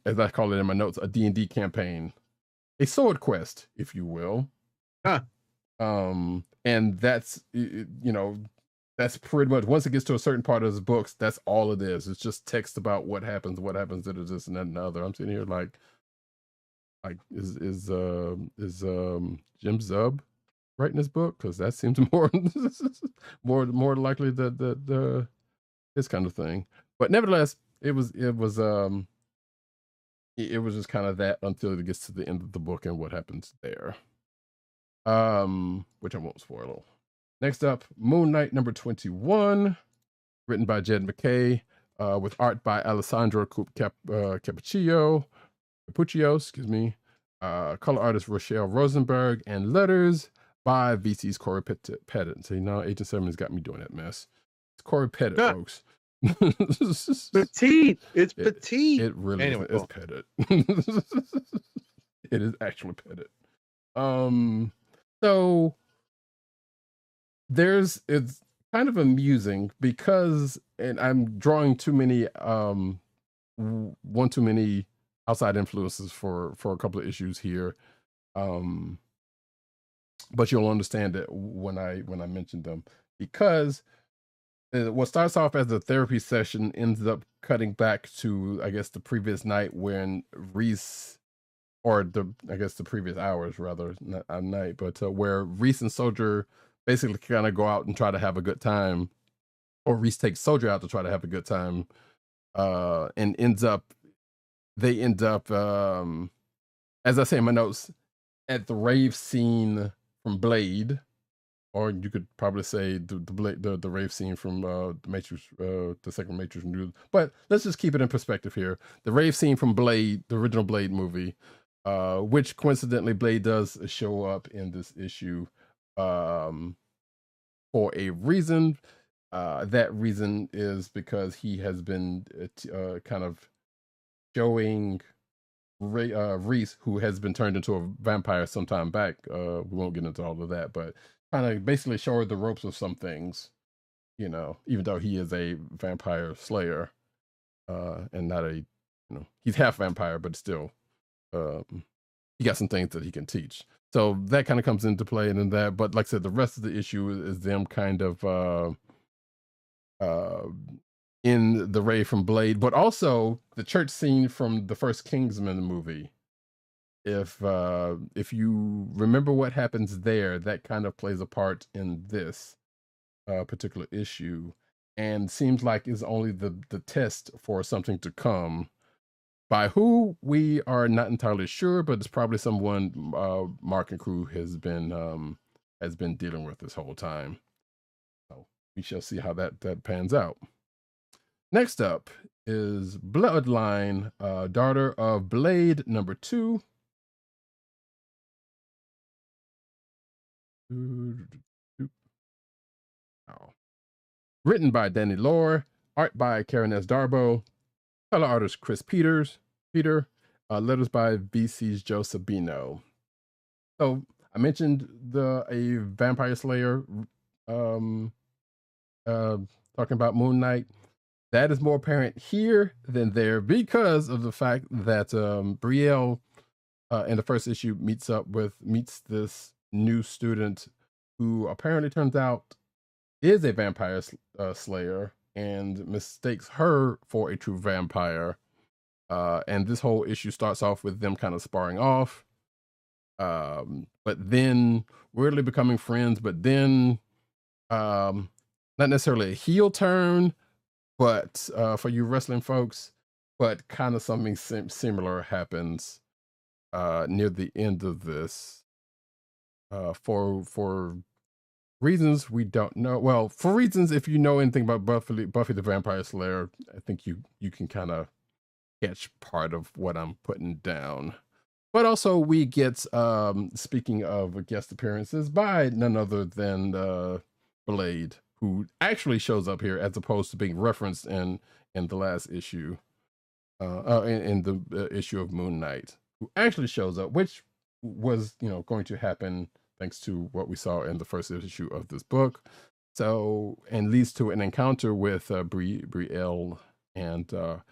as I call it in my notes, a D&D campaign, a sword quest, if you will. Huh. And that's that's pretty much, once it gets to a certain part of the books, that's all it is. It's just text about what happens to this and that and the other. I'm sitting here like is Jim Zub writing this book? Because that seems more more likely the this kind of thing. But nevertheless, it was just kind of that until it gets to the end of the book and what happens there. Which I won't spoil. Next up, Moon Knight number 21, written by Jed McKay, with art by Alessandro Cappuccio, excuse me. Color artist Rochelle Rosenberg, and letters by VC's Corey Pettit. See, now Agent 7 has got me doing that mess. It's Corey Pettit, folks. Petite. It's petite. It really anyway, is. It's Pettit. It is actually Pettit. So it's kind of amusing because, and I'm drawing too many too many outside influences for a couple of issues here, but you'll understand it when I mention them, because what starts off as a therapy session ends up cutting back to, I guess, the previous night when Reese, or the previous hours rather, not a night, but where Reese and Soldier basically kind of go out and try to have a good time, or Reese takes Soldier out to try to have a good time, and they end up, as I say in my notes, at the rave scene from Blade, or you could probably say the rave scene from the Matrix, the second Matrix movie. But let's just keep it in perspective here. The rave scene from Blade, the original Blade movie, which coincidentally Blade does show up in this issue for a reason. That reason is because he has been kind of showing Reese, who has been turned into a vampire some time back. We won't get into all of that, but kind of basically show her the ropes of some things, even though he is a vampire slayer, and not a, he's half vampire, but still, he got some things that he can teach. So that kind of comes into play, and in that, but like I said, the rest of the issue is them kind of in the rave from Blade, but also the church scene from the first Kingsman movie. If you remember what happens there, that kind of plays a part in this particular issue, and seems like is only the test for something to come. By who, we are not entirely sure, but it's probably someone Mark and crew has been dealing with this whole time. So we shall see how that pans out. Next up is Bloodline, daughter of Blade number 2. Written by Danny Lore, art by Karen S. Darbo, color artist Chris Peter, letters by VC's Joe Sabino. So I mentioned a vampire slayer, talking about Moon Knight. That is more apparent here than there because of the fact that Brielle in the first issue meets this new student who apparently turns out is a vampire slayer and mistakes her for a true vampire. And this whole issue starts off with them kind of sparring off, but then weirdly becoming friends, but then not necessarily a heel turn, but for you wrestling folks, but kind of something similar happens near the end of this for reasons we don't know. Well, for reasons, if you know anything about Buffy the Vampire Slayer, I think you can kind of catch part of what I'm putting down. But also we get, speaking of guest appearances, by none other than Blade, who actually shows up here as opposed to being referenced in the last issue, in the issue of Moon Knight, who actually shows up, which was, going to happen thanks to what we saw in the first issue of this book. So, and leads to an encounter with Brielle and the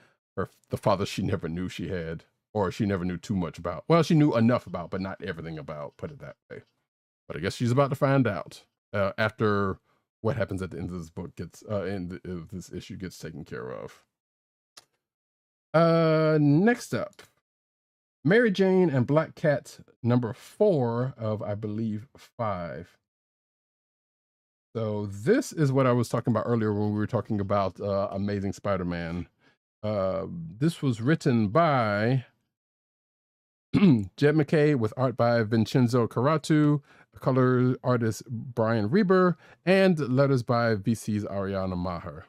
father she never knew she had, or she never knew too much about. Well, she knew enough about, but not everything about, put it that way. But I guess she's about to find out after what happens at the end of this book gets, this issue gets taken care of. Next up, Mary Jane and Black Cat, number 4 of, I believe, 5. So this is what I was talking about earlier when we were talking about Amazing Spider-Man. This was written by Jed MacKay with art by Vincenzo Caratu, color artist Brian Reber, and letters by VC's Ariana Maher.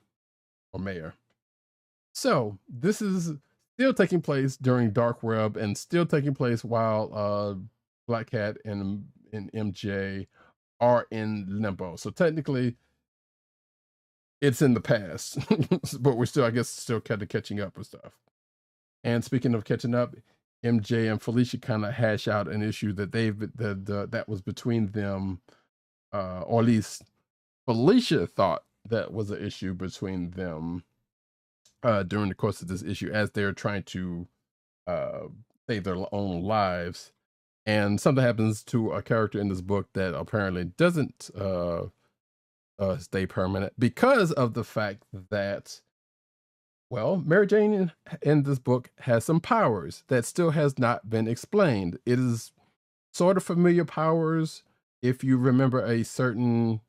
So this is still taking place during Dark Web and still taking place while Black Cat and MJ are in limbo. So technically it's in the past, but we're still, I guess, still kind of catching up with stuff. And speaking of catching up, MJ and Felicia kind of hash out an issue that that was between them, or at least Felicia thought that was an issue between them during the course of this issue as they're trying to save their own lives. And something happens to a character in this book that apparently doesn't stay permanent because of the fact that, well, Mary Jane in this book has some powers that still has not been explained. It is sort of familiar powers if you remember a certain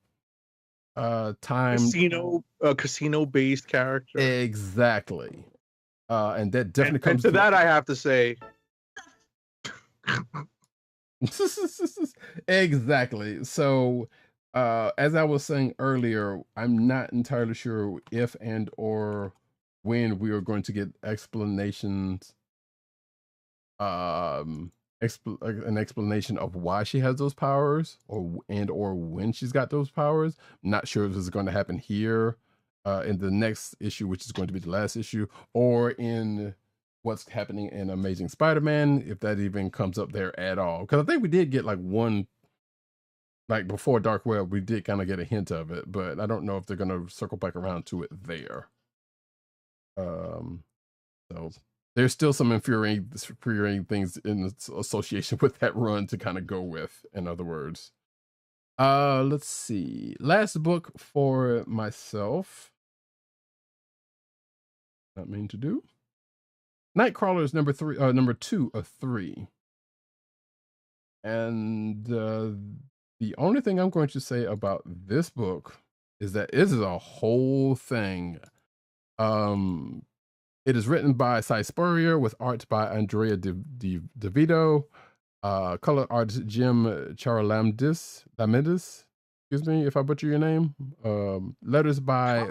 time casino based character. Exactly. And that definitely comes to that I have to say exactly. So as I was saying earlier, I'm not entirely sure if and or when we are going to get explanations, an explanation of why she has those powers, or when she's got those powers. I'm not sure if this is going to happen here in the next issue, which is going to be the last issue, or in what's happening in Amazing Spider-Man, if that even comes up there at all. Because I think we did get like one, like before Dark Web, we did kind of get a hint of it, but I don't know if they're going to circle back around to it there. So there's still some infuriating things in association with that run to kind of go with, in other words. Let's see. Last book for myself. Not mean to do. Nightcrawlers number 2 of 3. And the only thing I'm going to say about this book is that it is a whole thing. It is written by Cy Spurrier with art by Andrea DeVito, color artist Jim Charalamidis. Excuse me if I butcher your name. Letters by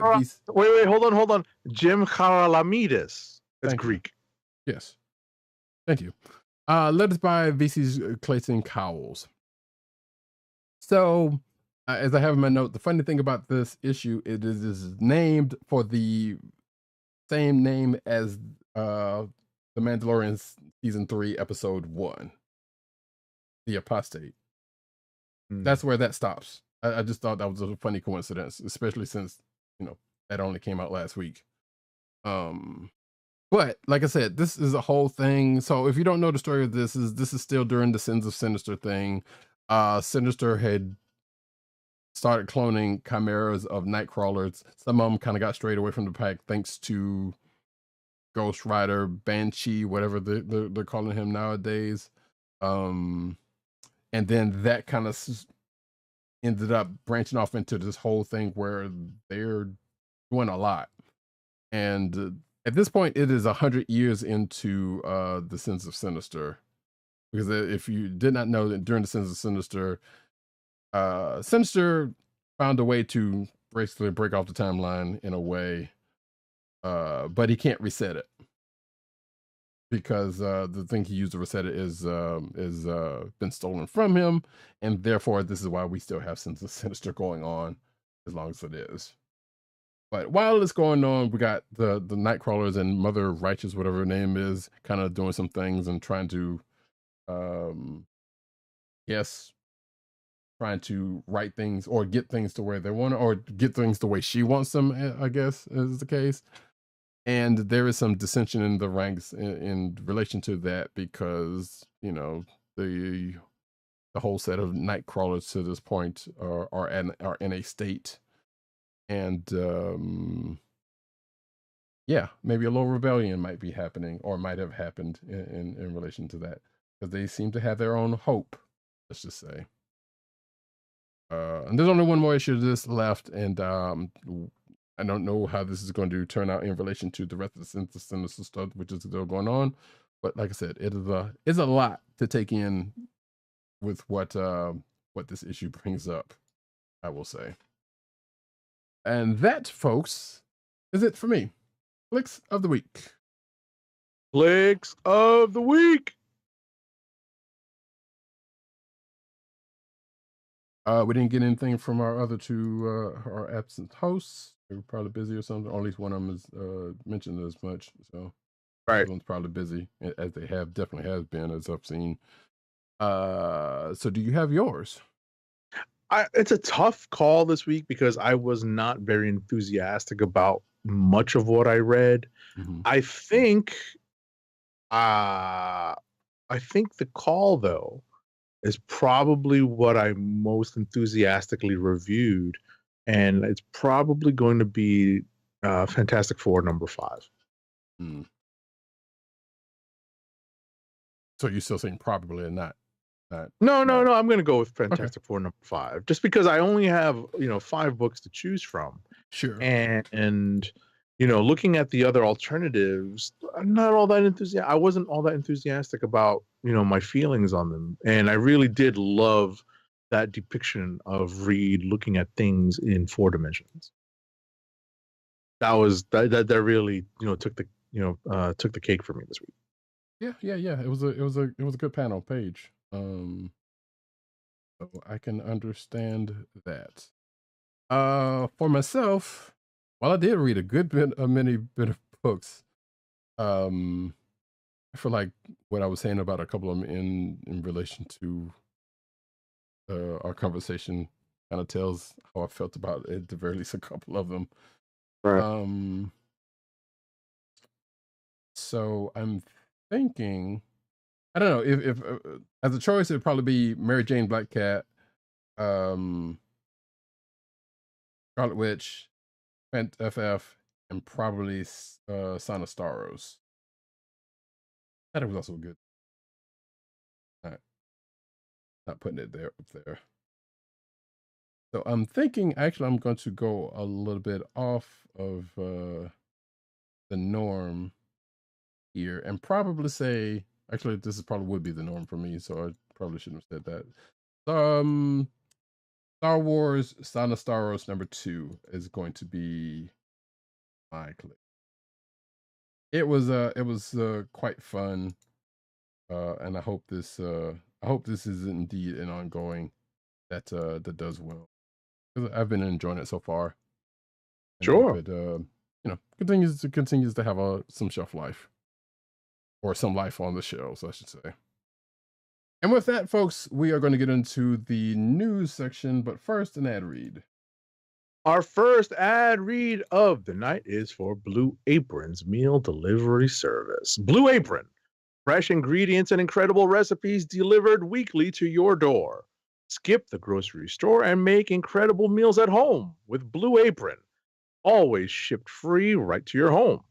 wait, hold on. Jim Charalamidis. That's Greek. Yes. Thank you. Letters by VC's Clayton Cowles. So, as I have in my note, the funny thing about this issue, it is named for the same name as The Mandalorian Season 3, Episode 1. The Apostate. That's where that stops. I just thought that was a funny coincidence, especially since, that only came out last week. But like I said, this is a whole thing. So if you don't know the story of this is still during the Sins of Sinister thing. Sinister had started cloning chimeras of Nightcrawlers. Some of them kind of got strayed away from the pack thanks to Ghost Rider, Banshee, whatever they're calling him nowadays. And then that kind of ended up branching off into this whole thing where they're doing a lot. And at this point, it is 100 years into the Sins of Sinister. Because if you did not know that during the Sins of Sinister, Sinister found a way to basically break off the timeline in a way, but he can't reset it because the thing he used to reset it is been stolen from him, and therefore this is why we still have Sinister going on as long as it is. But while it's going on, we got the Nightcrawlers and Mother Righteous, whatever her name is, kind of doing some things and trying to, trying to right things or get things to where they want to, or get things the way she wants them, I guess is the case. And there is some dissension in the ranks in relation to that because, you know, the whole set of Nightcrawlers to this point are in a state. And maybe a little rebellion might be happening or might have happened in relation to that because they seem to have their own hope, let's just say. And there's only one more issue of this left, and I don't know how this is going to turn out in relation to the rest of the Sinister stuff, which is still going on. But like I said, it's a lot to take in with what this issue brings up, I will say. And that, folks, is it for me. Flicks of the week. Flicks of the week. We didn't get anything from our other two, our absent hosts. They were probably busy or something. Or at least one of them is mentioned as much. So, right, one's probably busy, as they definitely have been, as I've seen. So, do you have yours? It's a tough call this week because I was not very enthusiastic about much of what I read. Mm-hmm. I think the call, though, is probably what I most enthusiastically reviewed, and it's probably going to be Fantastic Four #5. Mm. So you're still saying probably and not? No. I'm going to go with Fantastic Four #5, just because I only have 5 books to choose from. Sure. And looking at the other alternatives, I'm not all that enthusiastic. I wasn't all that enthusiastic about my feelings on them, and I really did love that depiction of Reed looking at things in 4 dimensions. That really took the cake for me this week. Yeah. It was a good panel page. So I can understand that. For myself, while I did read a many bit of books, I feel like what I was saying about a couple of them in relation to our conversation kind of tells how I felt about it, at the very least a couple of them. Right. So I'm thinking, I don't know if as a choice it'd probably be Mary Jane Black Cat, Scarlet Witch, Fent FF, and probably Son of Starros. That was also good. Not putting it up there. So I'm thinking, actually, I'm going to go a little bit off of the norm here and probably say, actually, this is probably would be the norm for me, so I probably shouldn't have said that. Star Wars Son of Starros #2 is going to be my click. It was quite fun, and I hope this is indeed an ongoing that does well. I've been enjoying it so far. Sure. It continues to have some shelf life, or some life on the shelves, I should say. And with that, folks, we are going to get into the news section, but first, an ad read. Our first ad read of the night is for Blue Apron's meal delivery service. Blue Apron, fresh ingredients and incredible recipes delivered weekly to your door. Skip the grocery store and make incredible meals at home with Blue Apron. Always shipped free right to your home.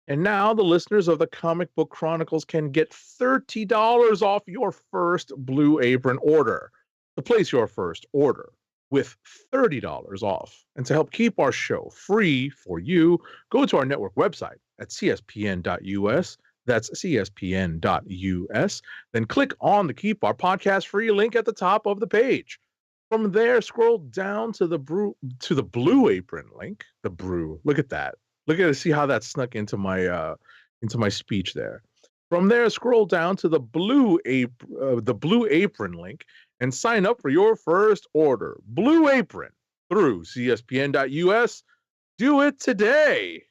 And now the listeners of the Comic Book Chronicles can get $30 off your first Blue Apron order. To place your first order with $30 off. And to help keep our show free for you, go to our network website at cspn.us. That's cspn.us. Then click on the Keep Our Podcast Free link at the top of the page. From there, scroll down to the Blue Apron link. The Broo. Look at that. Look at it. See how that snuck into my speech there. From there, scroll down to the Blue Apron link and sign up for your first order. Blue Apron through CSPN.us. Do it today.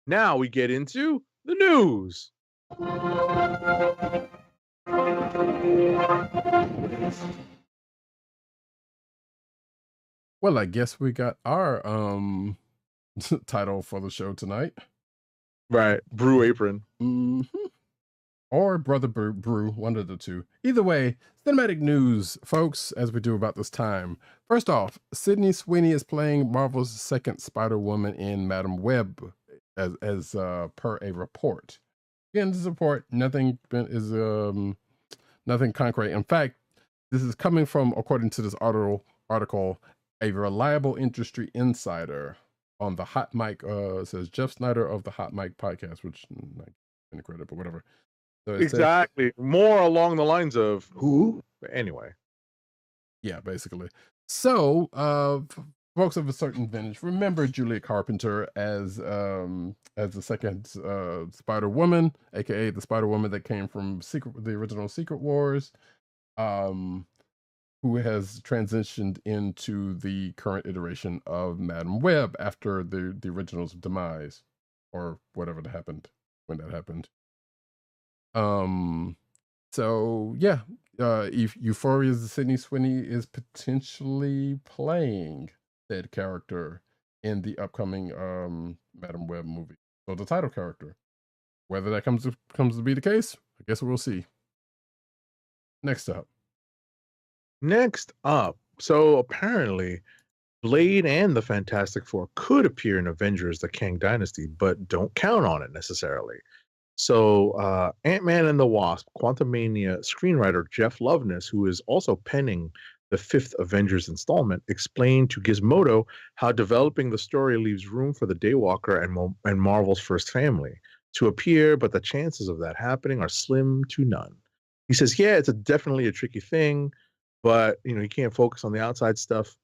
Now we get into the news. Well, I guess we got our title for the show tonight. Right, Blue Apron. Mm-hmm. Or Brother Broo, one of the two. Either way, cinematic news, folks, as we do about this time. First off, Sydney Sweeney is playing Marvel's second Spider-Woman in Madam Web, as per a report. Again, this report, nothing concrete. In fact, this is coming from, according to this article, a reliable industry insider on the Hot Mic. Says Jeff Snyder of the Hot Mic podcast, which I can't credit, but whatever. So exactly. More along the lines of who? Anyway. Yeah, basically. So, folks of a certain vintage, remember Julia Carpenter as the second Spider-Woman, aka the Spider-Woman that came from the original Secret Wars, who has transitioned into the current iteration of Madam Web after the original's demise, or whatever that happened when that happened. So yeah, Euphoria's Sydney Sweeney is potentially playing that character in the upcoming Madam Web movie. So the title character. Whether that comes to be the case, I guess we'll see. Next up. So apparently Blade and the Fantastic Four could appear in Avengers: The Kang Dynasty, but don't count on it necessarily. So Ant-Man and the Wasp, Quantumania screenwriter Jeff Loveness, who is also penning the 5th Avengers installment, explained to Gizmodo how developing the story leaves room for the Daywalker and Marvel's first family to appear, but the chances of that happening are slim to none. He says, yeah, it's definitely a tricky thing, but he can't focus on the outside stuff.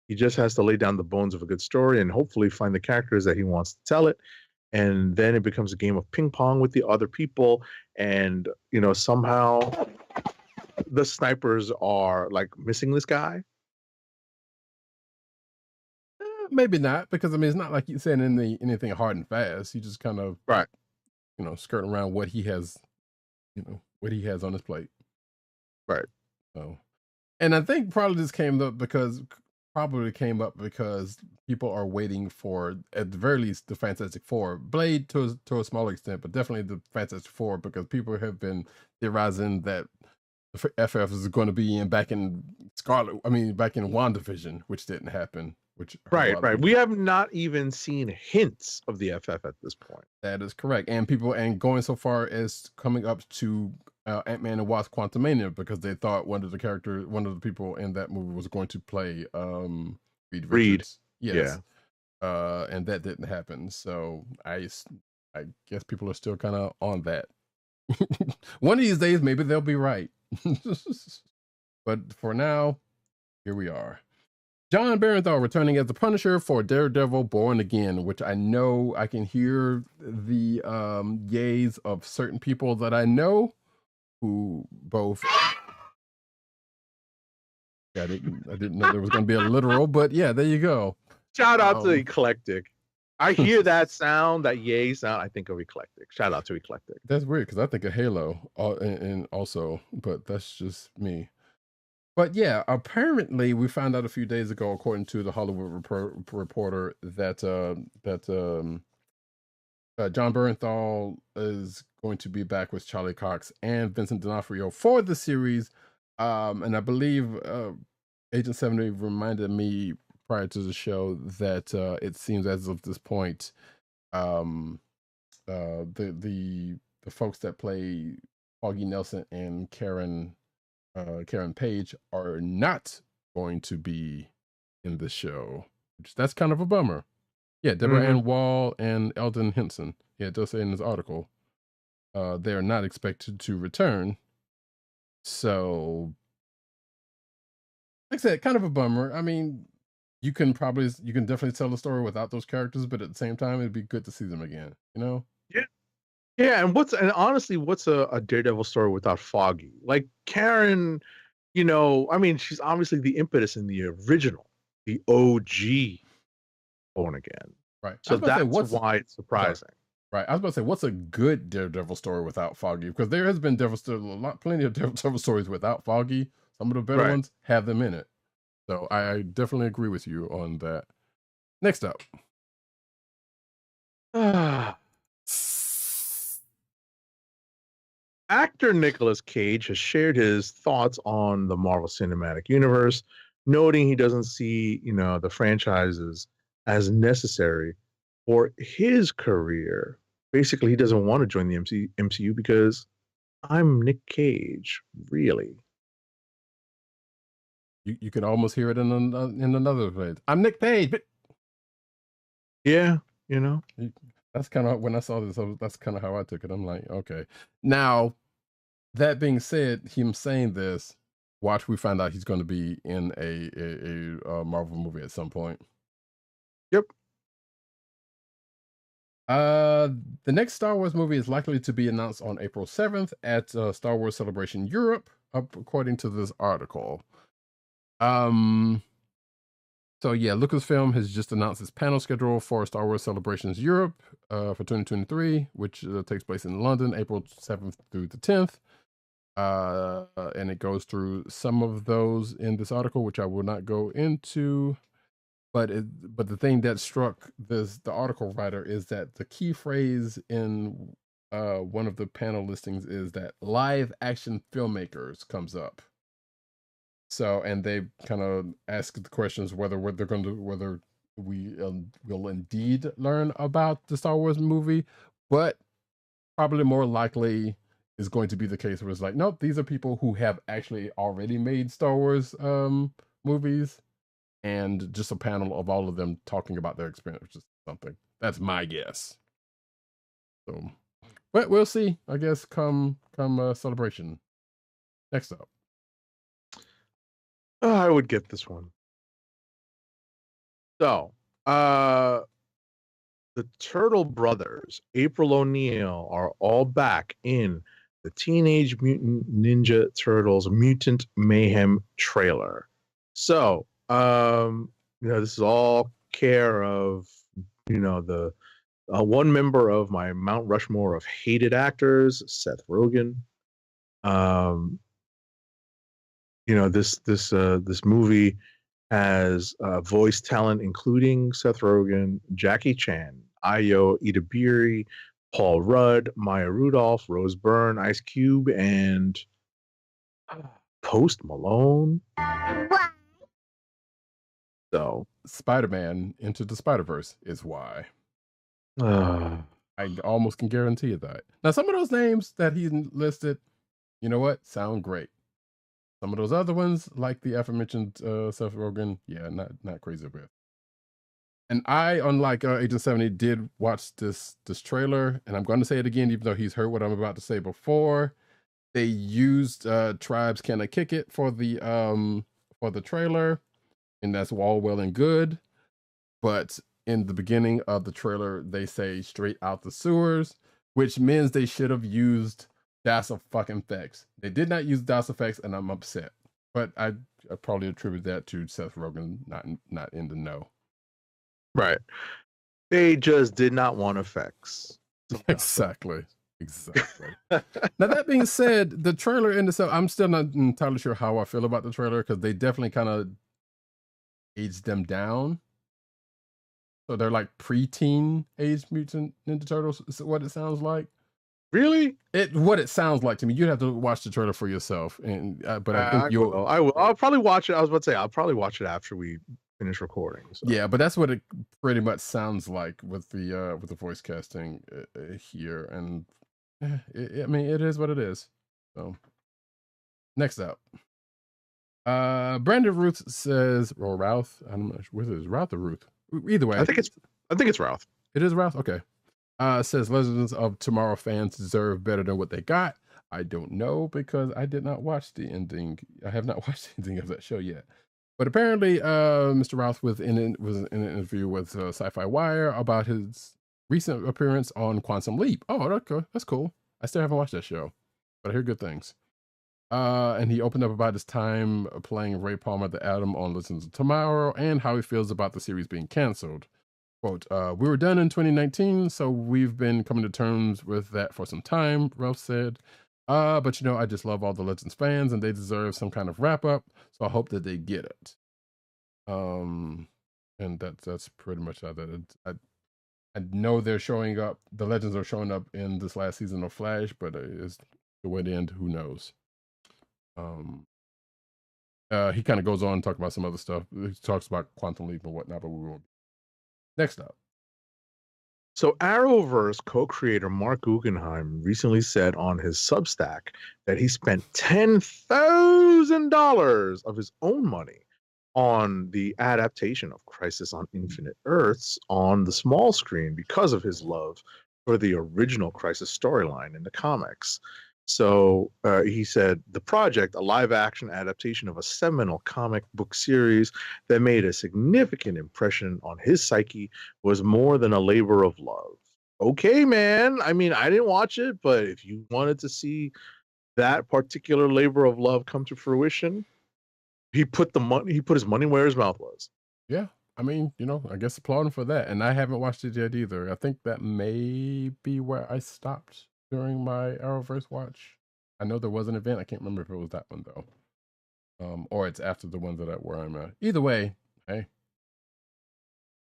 He just has to lay down the bones of a good story and hopefully find the characters that he wants to tell it. And then it becomes a game of ping pong with the other people. And, somehow the snipers are like missing this guy. Maybe not, because it's not like you're saying anything hard and fast. You just kind of skirting around what he has, what he has on his plate. Right. So, and I think probably this came up because people are waiting for, at the very least, the Fantastic Four. Blade to a smaller extent, but definitely the Fantastic Four, because people have been theorizing that the FF is going to be back in WandaVision, which didn't happen. Right. We have not even seen hints of the FF at this point. That is correct. And people going so far as coming up to Ant-Man and Wasp Quantumania, because they thought one of the people in that movie was going to play Reed. Yes. Yeah. And that didn't happen. So I guess people are still kind of on that. One of these days, maybe they'll be right. But for now, here we are. Jon Bernthal returning as the Punisher for Daredevil Born Again, which I know I can hear the yays of certain people that I know who both. I didn't know there was going to be a literal, but yeah, there you go. Shout out to Eclectic. I hear that sound, that yay sound. I think of Eclectic. Shout out to Eclectic. That's weird because I think of Halo, and also, but that's just me. But yeah, apparently we found out a few days ago, according to the Hollywood Reporter, that Jon Bernthal is going to be back with Charlie Cox and Vincent D'Onofrio for the series. And I believe Agent 70 reminded me prior to the show that it seems as of this point, the folks that play Foggy Nelson and Karen Page are not going to be in the show. That's kind of a bummer. Yeah, Deborah Ann Wall and Eldon Henson. Yeah, it does say in this article, they are not expected to return. So like I said, kind of a bummer. I mean, you can definitely tell the story without those characters, but at the same time, it'd be good to see them again. You know? Yeah. Yeah, and honestly, what's a Daredevil story without Foggy? Like Karen, I mean, she's obviously the impetus in the original, the OG Born Again. Right. So that's why it's surprising. Right. I was about to say, what's a good Daredevil story without Foggy? Because there has been plenty of Daredevil stories without Foggy. Some of the better ones have them in it. So I definitely agree with you on that. Next up. Actor Nicolas Cage has shared his thoughts on the Marvel Cinematic Universe, noting he doesn't see, the franchises as necessary for his career. Basically, he doesn't want to join the MCU because I'm Nic Cage, really. You can almost hear it in another place. I'm Nic Cage, but yeah, that's kind of when I saw this. That's kind of how I took it. I'm like, okay. Now, that being said, him saying this, watch we find out he's going to be in a Marvel movie at some point. Yep. The next Star Wars movie is likely to be announced on April 7th at Star Wars Celebration Europe, according to this article. So yeah, Lucasfilm has just announced its panel schedule for Star Wars Celebrations Europe for 2023, which takes place in London, April 7th through the 10th. And it goes through some of those in this article, which I will not go into. But the thing that struck the article writer is that the key phrase in one of the panel listings is that live action filmmakers comes up. So, and they kind of ask the questions whether we will indeed learn about the Star Wars movie, but probably more likely is going to be the case where it's like, nope, these are people who have actually already made Star Wars movies, and just a panel of all of them talking about their experience, which is something. That's my guess. So, but we'll see, I guess, come Celebration. Next up. I would get this one. So, the Turtle brothers, April O'Neil, are all back in the Teenage Mutant Ninja Turtles Mutant Mayhem trailer. So, this is all care of, the one member of my Mount Rushmore of hated actors, Seth Rogen. This movie has voice talent including Seth Rogen, Jackie Chan, Ayo Edebiri, Paul Rudd, Maya Rudolph, Rose Byrne, Ice Cube, and Post Malone. So Spider-Man Into the Spider-Verse is why. I almost can guarantee you that. Now, some of those names that he listed, you know what, sound great. Some of those other ones, like the aforementioned Seth Rogen, yeah, not crazy with. And I, unlike Agent 70, did watch this trailer, and I'm going to say it again, even though he's heard what I'm about to say before. They used Tribes Can I Kick It for the trailer, and that's all well and good. But in the beginning of the trailer, they say straight out the sewers, which means they should have used DAS fucking effects. They did not use DAS effects, and I'm upset. But I probably attribute that to Seth Rogen not in the know. Right. They just did not want effects. Exactly. Now, that being said, the trailer in itself, I'm still not entirely sure how I feel about the trailer, because they definitely kind of aged them down. So they're like preteen Age Mutant Ninja Turtles, is what it sounds like. Really? What it sounds like to me. You'd have to watch the trailer for yourself. And but I think you'll. I will. I'll probably watch it. I was about to say I'll probably watch it after we finish recording. So. Yeah, but that's what it pretty much sounds like with the voice casting here, and I mean it is what it is. So next up, Brandon Ruth says, or Routh. I'm not sure whether it's Routh or Ruth. Either way, I think it's Routh. It is Routh. Okay. Says Legends of Tomorrow fans deserve better than what they got. I don't know, because I did not watch the ending. I have not watched the ending of that show yet. But apparently, Mr. Rouse was in an interview with Sci-Fi Wire about his recent appearance on Quantum Leap. Oh, okay, that's cool. I still haven't watched that show, but I hear good things. And he opened up about his time playing Ray Palmer the Atom on Legends of Tomorrow and how he feels about the series being canceled. Quote, we were done in 2019, so we've been coming to terms with that for some time, Ralph said. But you know, I just love all the Legends fans and they deserve some kind of wrap up, so I hope that they get it. And that's pretty much how that I know they're showing up, the Legends are showing up in this last season of Flash, but is the way to end, who knows? He kind of goes on and talk about some other stuff. He talks about Quantum Leap and whatnot, but we won't. Next up. So Arrowverse co-creator Mark Guggenheim recently said on his Substack that he spent $10,000 of his own money on the adaptation of Crisis on Infinite Earths on the small screen because of his love for the original Crisis storyline in the comics. So he said the project, a live-action adaptation of a seminal comic book series that made a significant impression on his psyche, was more than a labor of love. Okay, man. I mean, I didn't watch it, but if you wanted to see that particular labor of love come to fruition, he put his money where his mouth was. Yeah. I mean, you know, I guess applaud him for that. And I haven't watched it yet either. I think that may be where I stopped during my Arrowverse watch. I know there was an event. I can't remember if it was that one though. Or it's after the one where I'm at. Either way, hey,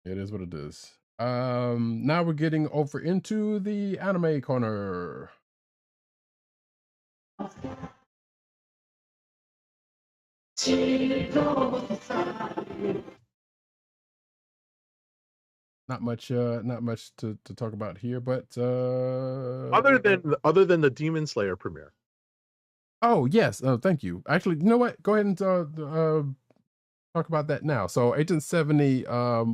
it is what it is. Now we're getting over into the anime corner. Not much to talk about here, but other than the Demon Slayer premiere. Oh yes, thank you. Actually, you know what? Go ahead and talk about that now. So Agent 70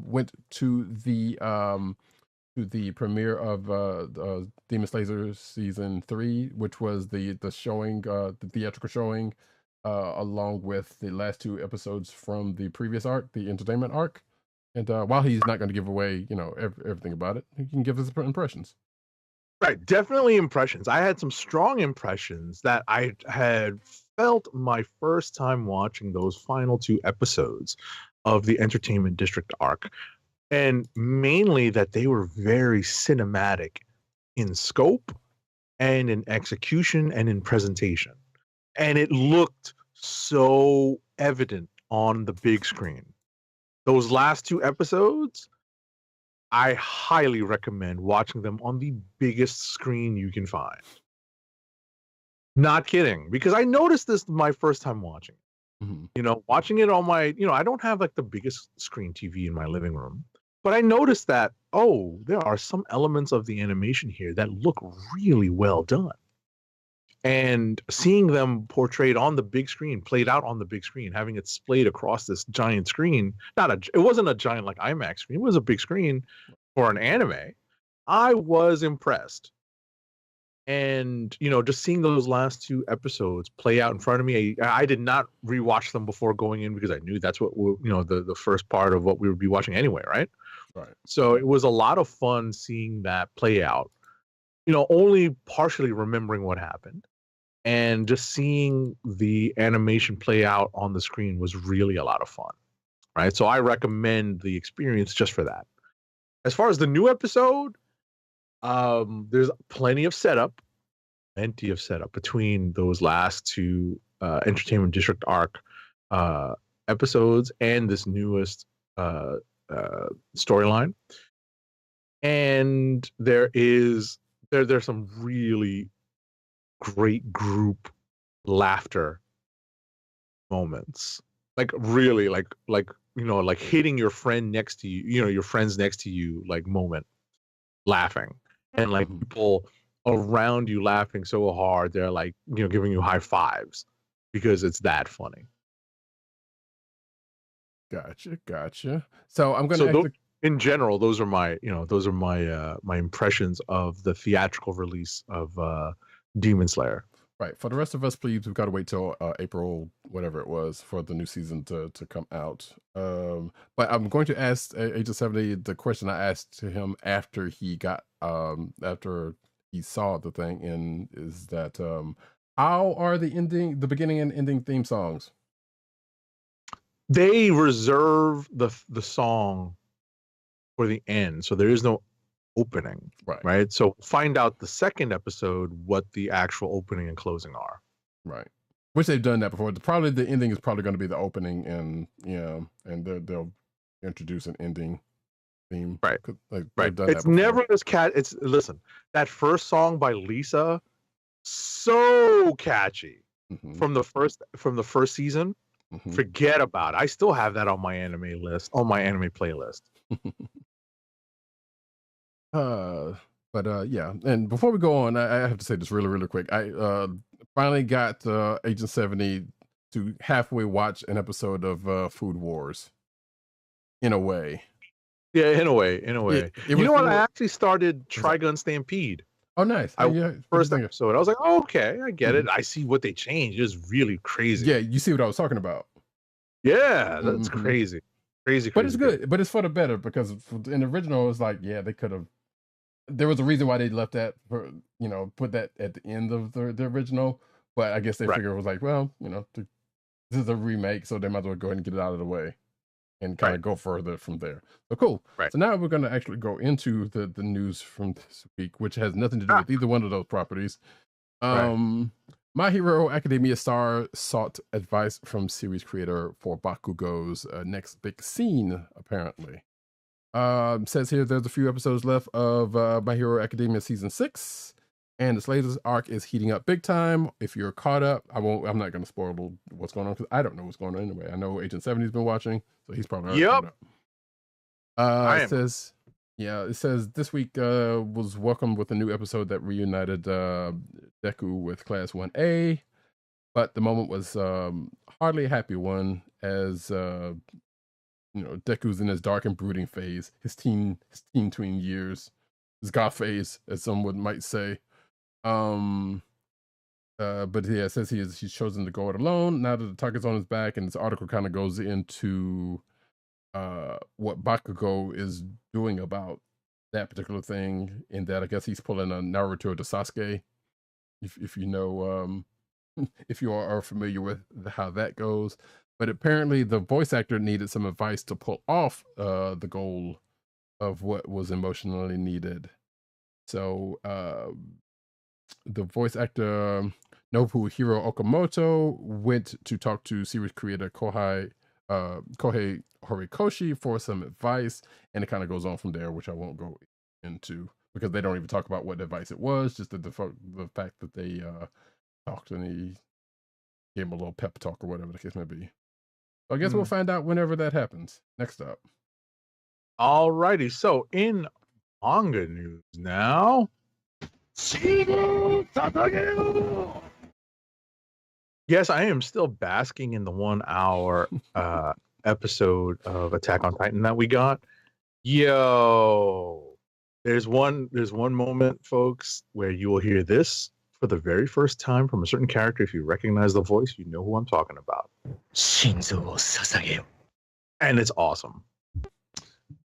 went to the premiere of Demon Slayer season 3, which was the showing, the theatrical showing, along with the last 2 episodes from the previous arc, the entertainment arc. And while he's not going to give away, you know, everything about it, he can give us impressions. Right, definitely impressions. I had some strong impressions that I had felt my first time watching those final 2 episodes of the Entertainment District arc, and mainly that they were very cinematic in scope and in execution and in presentation. And it looked so evident on the big screen. Those last 2 episodes, I highly recommend watching them on the biggest screen you can find. Not kidding, because I noticed this my first time watching it. Mm-hmm. You know, watching it on my, I don't have like the biggest screen TV in my living room, but I noticed that, oh, there are some elements of the animation here that look really well done. And seeing them portrayed on the big screen, played out on the big screen, having it splayed across this giant screen, it wasn't a giant like IMAX screen, it was a big screen for an anime. I was impressed. And, just seeing those last 2 episodes play out in front of me, I did not rewatch them before going in because I knew that's what, the first part of what we would be watching anyway, right? Right. So it was a lot of fun seeing that play out, only partially remembering what happened. And just seeing the animation play out on the screen was really a lot of fun, right? So I recommend the experience just for that. As far as the new episode, there's plenty of setup between those last 2 Entertainment District arc episodes and this newest storyline. And there's some really great group laughter moments, like really like hitting your friend next to you, your friends next to you, like moment laughing, and like people around you laughing so hard they're like giving you high fives because it's that funny. Gotcha. So I'm gonna in general, those are my my impressions of the theatrical release of Demon Slayer. Right. For the rest of us, please, we've got to wait till April, whatever it was, for the new season to come out. But I'm going to ask Agent 70 the question I asked to him after he got after he saw the thing, and is that how are the beginning and ending theme songs? They reserve the song for the end, so there is no opening, right? So find out the second episode what the actual opening and closing are. Right. Which they've done that before. Probably the ending is probably going to be the opening, and and they'll introduce an ending theme. Right. Like, right. It's never as It's listen, that first song by Lisa, so catchy from the first season. Forget about it. I still have that on my anime list, on my anime playlist. But yeah, and before we go on, I have to say this really quick. I finally got Agent 70 to halfway watch an episode of Food Wars. In a way. Yeah, in a way. You know what? I actually started Trigun Stampede. Oh, nice. First episode. I was like, oh, okay, I get it. I see what they changed. It's really crazy. Yeah, you see what I was talking about. Yeah, that's crazy. Crazy. But it's good. But it's for the better, because in the original, it's like, yeah, they could have. There was a reason why they left that, for, put that at the end of the original. But I guess they figured it was like, well, this is a remake, so they might as well go ahead and get it out of the way and kind of go further from there. So cool. Right. So now we're going to actually go into the news from this week, which has nothing to do with either one of those properties. My Hero Academia star sought advice from series creator for Bakugo's next big scene, apparently. Says here there's a few episodes left of My Hero Academia season 6, and this latest arc is heating up big time. If you're caught up, I'm not going to spoil what's going on, because I don't know what's going on anyway. I know Agent 70's been watching, so he's probably already caught up. It says this week was welcomed with a new episode that reunited Deku with Class 1A, but the moment was hardly a happy one, as Deku's in his dark and brooding phase, his teen tween years, his goth phase, as someone might say. But yeah, it says he's chosen to go it alone now that the target's on his back, and this article kind of goes into what Bakugo is doing about that particular thing, in that I guess he's pulling a Naruto to Sasuke. If you know, if you are familiar with how that goes. But apparently the voice actor needed some advice to pull off the goal of what was emotionally needed. So the voice actor Nobuhiro Okamoto went to talk to series creator Kohei Horikoshi for some advice, and it kind of goes on from there, which I won't go into because they don't even talk about what advice it was, just the fact that they talked, and he gave him a little pep talk or whatever the case may be. So I guess we'll find out whenever that happens. Next up. Alrighty, so in manga news now. Yes, I am still basking in the 1 hour episode of Attack on Titan that we got. Yo, there's one moment, folks, where you will hear this for the very first time from a certain character. If you recognize the voice, you know who I'm talking about. And it's awesome.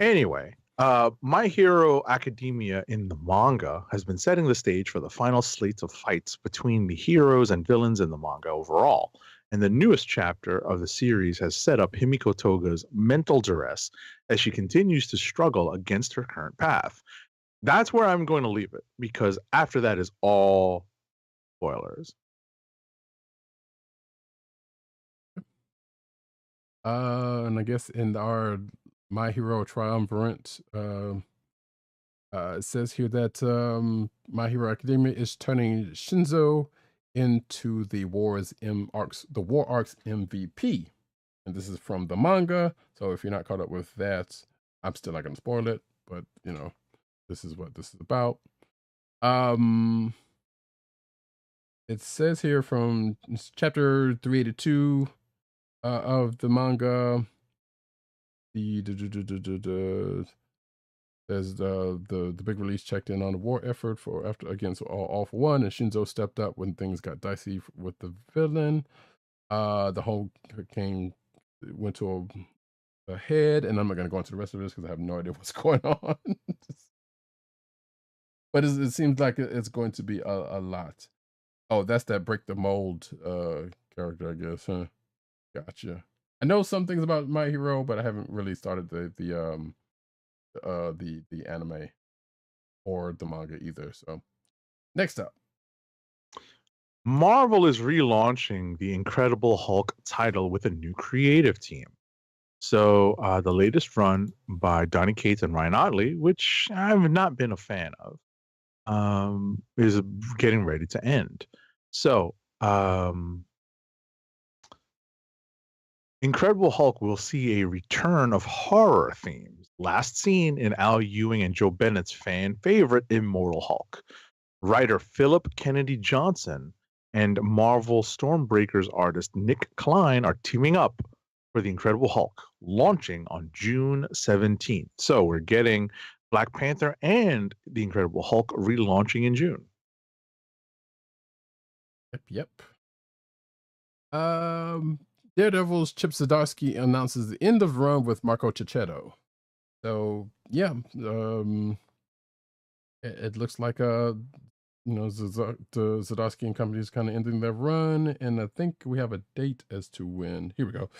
Anyway, My Hero Academia in the manga has been setting the stage for the final slates of fights between the heroes and villains in the manga overall. And the newest chapter of the series has set up Himiko Toga's mental duress as she continues to struggle against her current path. That's where I'm going to leave it, because after that is all spoilers. And I guess in our My Hero Triumvirate, it says here that My Hero Academia is turning Shinzo into the War Arc's MVP. And this is from the manga, so if you're not caught up with that, I'm still not going to spoil it, but this is what this is about. It says here from chapter 382 of the manga, There's the big release checked in on the war effort for after against all for one, and Shinzo stepped up when things got dicey with the villain. The whole king went to a head, and I'm not going to go into the rest of this because I have no idea what's going on. But it seems like it's going to be a lot. Oh, that's that break the mold character, I guess, huh? Gotcha. I know some things about My Hero, but I haven't really started the anime or the manga either. So next up, Marvel is relaunching the Incredible Hulk title with a new creative team. So the latest run by Donny Cates and Ryan Ottley, which I've not been a fan of, is getting ready to end. So Incredible Hulk will see a return of horror themes, last seen in Al Ewing and Joe Bennett's fan favorite Immortal Hulk. Writer Philip Kennedy Johnson and Marvel Stormbreakers artist Nick Klein are teaming up for the Incredible Hulk, launching on June 17th. So we're getting Black Panther and the Incredible Hulk relaunching in June. Yep. Daredevil's Chip Zdarsky announces the end of run with Marco Cicchetto. So yeah, it looks like the Zdarsky and company is kind of ending their run, and I think we have a date as to when. Here we go.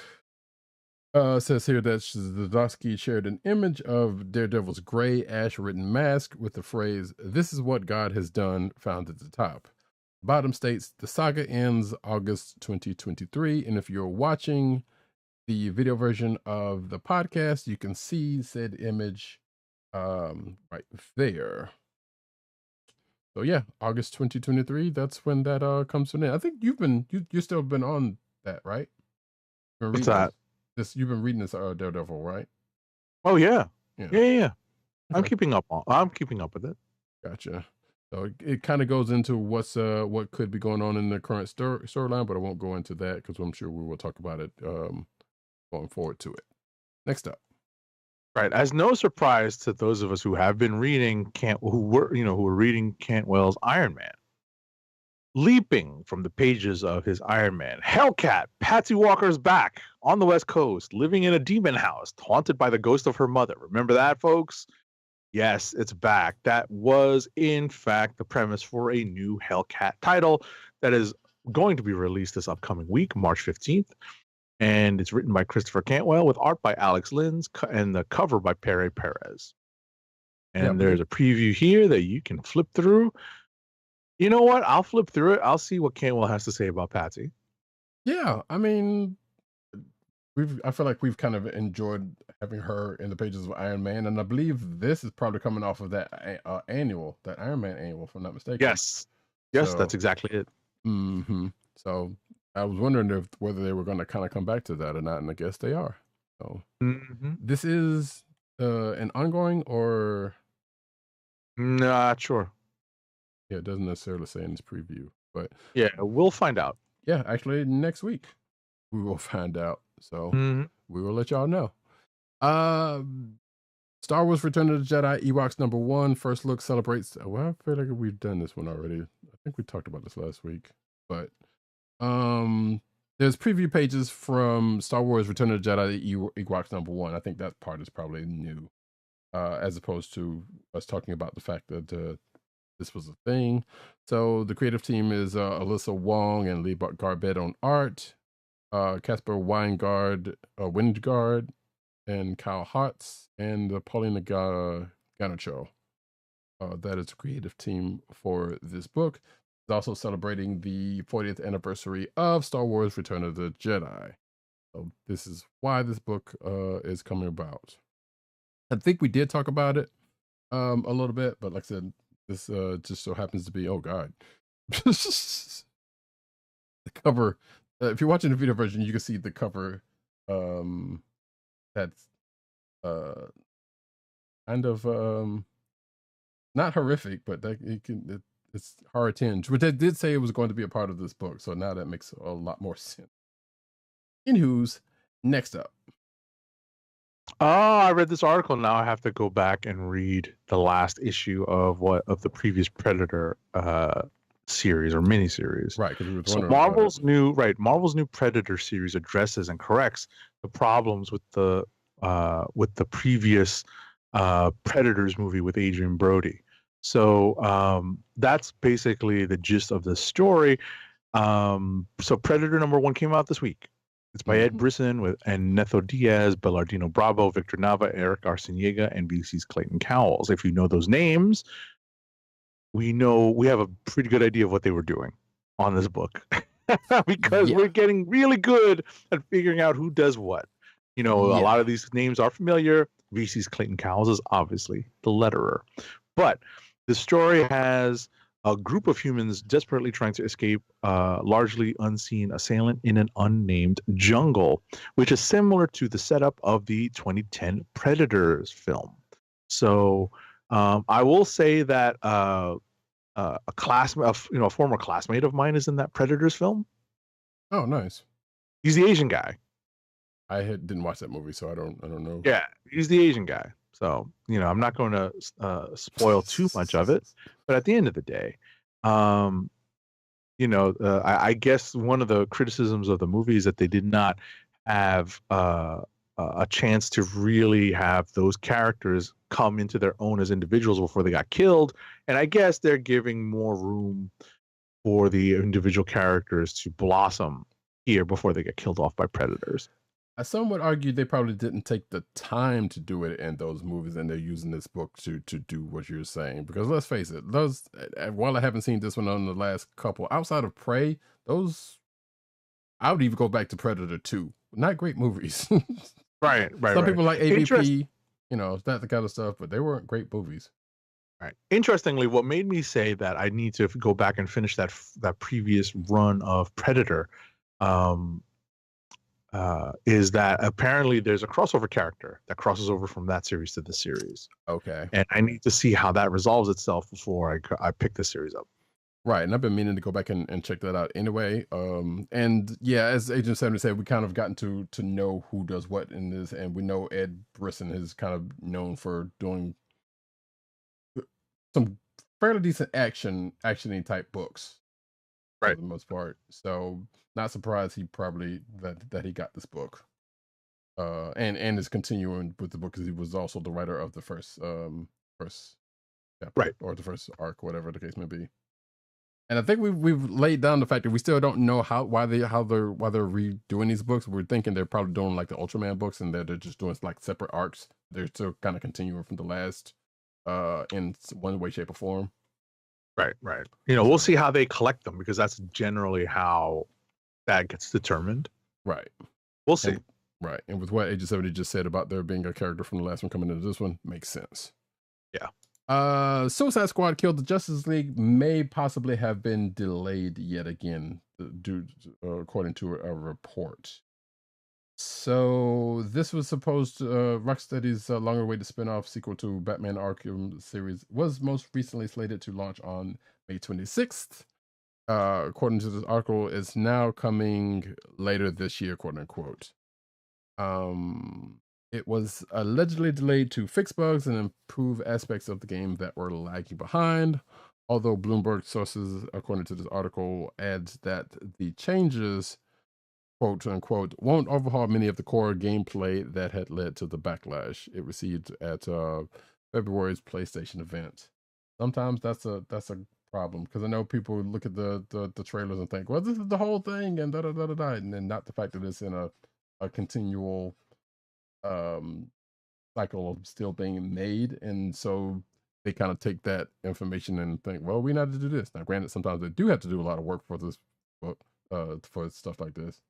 It says here that Zdarsky shared an image of Daredevil's gray ash-written mask with the phrase, "This is what God has done," found at the top. Bottom states, the saga ends August 2023, and if you're watching the video version of the podcast, you can see said image right there. So yeah, August 2023, that's when that comes to an end. I think you've still been on that, right? What's that? You've been reading this Daredevil, right? Oh yeah. Yeah. Okay. I'm Okay. keeping up with it. Gotcha. So it kind of goes into what could be going on in the current storyline, but I won't go into that because I'm sure we will talk about it going forward to it. Next up. Right. As no surprise to those of us who have been reading who were reading Cantwell's Iron Man. Leaping from the pages of his Iron Man, Hellcat, Patsy Walker's back on the West Coast, living in a demon house, haunted by the ghost of her mother. Remember that, folks? Yes, it's back. That was, in fact, the premise for a new Hellcat title that is going to be released this upcoming week, March 15th. And it's written by Christopher Cantwell with art by Alex Lins and the cover by Pere Perez. And there's a preview here that you can flip through. You know what? I'll flip through it. I'll see what Cantwell has to say about Patsy. Yeah, I mean, I feel like we've kind of enjoyed having her in the pages of Iron Man, and I believe this is probably coming off of that Iron Man annual, if I'm not mistaken. Yes, that's exactly it. So I was wondering whether they were going to kind of come back to that or not, and I guess they are. So this is an ongoing or not sure. Yeah, it doesn't necessarily say in this preview, but yeah, we'll find out. Yeah, actually next week we will find out. So we will let y'all know. Star Wars Return of the Jedi Ewoks #1 first look celebrates. Well, I feel like we've done this one already. I think we talked about this last week, but there's preview pages from Star Wars Return of the Jedi Ewoks #1. I think that part is probably new, as opposed to us talking about the fact that this was a thing. So the creative team is Alyssa Wong and Lee Garbett on art, Casper Wingard, and Kyle Hotz, and Paulina Ganacho. That is the creative team for this book. It's also celebrating the 40th anniversary of Star Wars Return of the Jedi. So this is why this book is coming about. I think we did talk about it a little bit, but like I said, this just so happens to be, oh God. The cover, if you're watching the video version, you can see the cover that's kind of not horrific, but it's hard tinge. But they did say it was going to be a part of this book, so now that makes a lot more sense. Anywho's, next up. Oh, I read this article. Now I have to go back and read the last issue of the previous Predator series or miniseries. Right, because we were So wondering about it. Marvel's new Predator series addresses and corrects the problems with the previous Predators movie with Adrian Brody. So that's basically the gist of the story. So Predator #1 came out this week. It's by Ed Brisson and Netho Diaz, Belardino Bravo, Victor Nava, Eric Arciniega, and BC's Clayton Cowles. If you know those names, we have a pretty good idea of what they were doing on this book because we're getting really good at figuring out who does what. A lot of these names are familiar. VC's Clayton Cowles is obviously the letterer. But the story has a group of humans desperately trying to escape a largely unseen assailant in an unnamed jungle, which is similar to the setup of the 2010 Predators film. So I will say that a former classmate of mine is in that Predators film. Oh, nice. He's the Asian guy. Didn't watch that movie, so I don't know. Yeah, he's the Asian guy. So, I'm not going to spoil too much of it. But at the end of the day, I guess one of the criticisms of the movie is that they did not have a chance to really have those characters come into their own as individuals before they got killed. And I guess they're giving more room for the individual characters to blossom here before they get killed off by predators. Some would argue they probably didn't take the time to do it in those movies, and they're using this book to do what you're saying. Because let's face it, those, while I haven't seen this one on the last couple, outside of Prey, those, I would even go back to Predator 2. Not great movies. Right. Some people like AVP, that the kind of stuff, but they weren't great movies. Right. Interestingly, what made me say that I need to go back and finish that previous run of Predator, is that apparently there's a crossover character that crosses over from that series to this series. Okay. And I need to see how that resolves itself before I pick this series up. Right. And I've been meaning to go back and check that out anyway. And yeah, as Agent 70 said, we kind of gotten to know who does what in this. And we know Ed Brisson is kind of known for doing some fairly decent action-y type books. Right. For the most part. So not surprised he probably that he got this book. And is continuing with the book because he was also the writer of the first chapter, right, or the first arc, whatever the case may be. And I think we've laid down the fact that we still don't know why they're redoing these books. We're thinking they're probably doing like the Ultraman books, and they're just doing like separate arcs. They're still kind of continuing from the last in one way, shape, or form. Right. We'll see how they collect them, because that's generally how that gets determined. Right. We'll see. Right. And with what Agent 70 just said about there being a character from the last one coming into this one, makes sense. Yeah. Suicide Squad Killed the Justice League may possibly have been delayed yet again, according to a report. So this was supposed to, Rocksteady's long-awaited spin-off sequel to Batman Arkham series was most recently slated to launch on May 26th. According to this article, it's now coming later this year, quote unquote. It was allegedly delayed to fix bugs and improve aspects of the game that were lagging behind. Although Bloomberg sources, according to this article, adds that the changes, quote unquote, won't overhaul many of the core gameplay that had led to the backlash it received at February's PlayStation event. Sometimes that's a problem, because I know people look at the trailers and think, well, this is the whole thing, and and then not the fact that it's in a continual cycle of still being made, and so they kind of take that information and think, well, we need to do this. Now, granted, sometimes they do have to do a lot of work for this book, for stuff like this,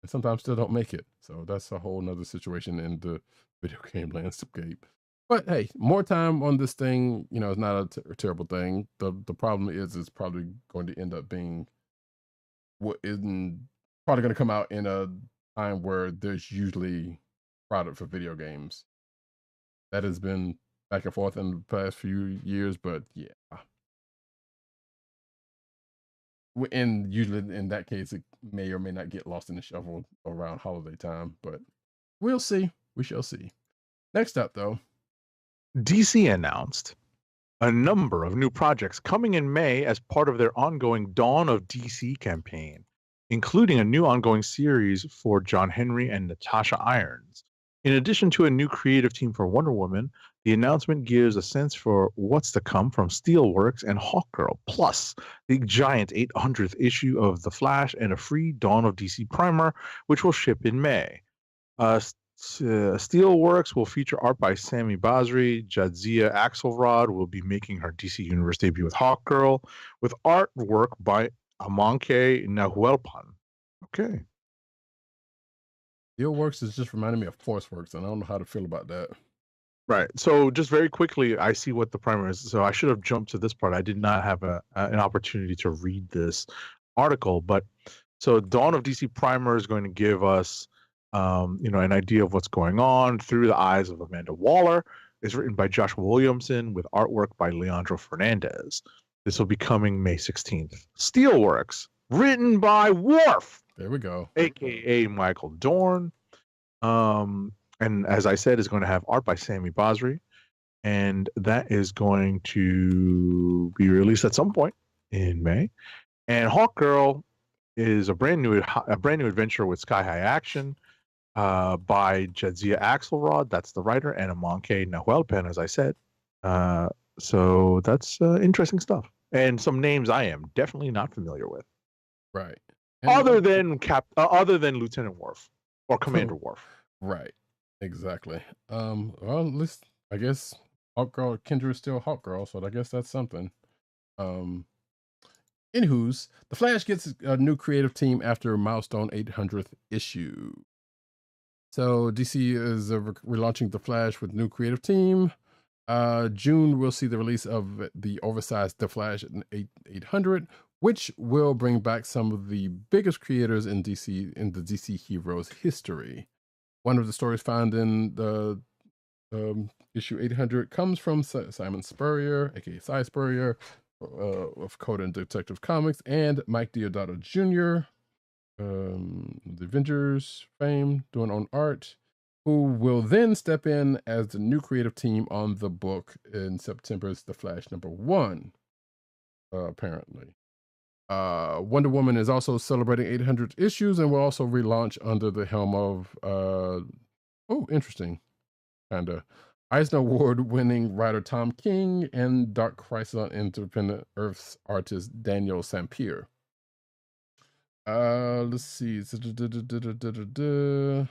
and sometimes still don't make it. So that's a whole nother situation in the video game landscape. But hey, more time on this thing, is not a terrible thing. The problem is it's probably going to end up being probably going to come out in a time where there's usually product for video games. That has been back and forth in the past few years, but yeah. And usually in that case, it may or may not get lost in the shuffle around holiday time, but we'll see. We shall see. Next up, though, DC announced a number of new projects coming in May as part of their ongoing Dawn of DC campaign, including a new ongoing series for John Henry and Natasha Irons. In addition to a new creative team for Wonder Woman, the announcement gives a sense for what's to come from Steelworks and Hawkgirl, plus the giant 800th issue of The Flash and a free Dawn of DC primer, which will ship in May. Steelworks will feature art by Sami Basri. Jadzia Axelrod will be making her DC Universe debut with Hawkgirl, with artwork by Amanke Nahuelpan. Okay. Steelworks is just reminding me of Forceworks, and I don't know how to feel about that. Right. So just very quickly, I see what the primer is. So I should have jumped to this part. I did not have an opportunity to read this article, but so Dawn of DC primer is going to give us an idea of what's going on through the eyes of Amanda Waller. It's written by Joshua Williamson with artwork by Leandro Fernandez. This will be coming May 16th. Steelworks, written by Worf. There we go. AKA Michael Dorn. And as I said, is going to have art by Sami Basri. And that is going to be released at some point in May. And Hawkgirl is a brand new adventure with Sky High Action by Jadzia Axelrod. That's the writer, and Amanke Nahuelpan, as I said. So that's interesting stuff. And some names I am definitely not familiar with. Right. Other than Lieutenant Worf or Commander Worf. Right. Exactly. Well, at least I guess Hawkgirl Kendra is still Hawkgirl, so I guess that's something. Anywho's, The Flash gets a new creative team after milestone 800th issue. So DC is relaunching The Flash with new creative team. June we'll see the release of the oversized The Flash 800, which will bring back some of the biggest creators in the DC Heroes history. One of the stories found in the issue 800 comes from Simon Spurrier, aka Cy Spurrier, of Coda and Detective Comics, and Mike Deodato Jr., the Avengers fame, doing on art, who will then step in as the new creative team on the book in September's The Flash #1, apparently. Wonder Woman is also celebrating 800 issues and will also relaunch under the helm of, interesting, kinda, Eisner Award-winning writer Tom King and Dark Crisis on Independent Earth's artist Daniel Sampier. Let's see. The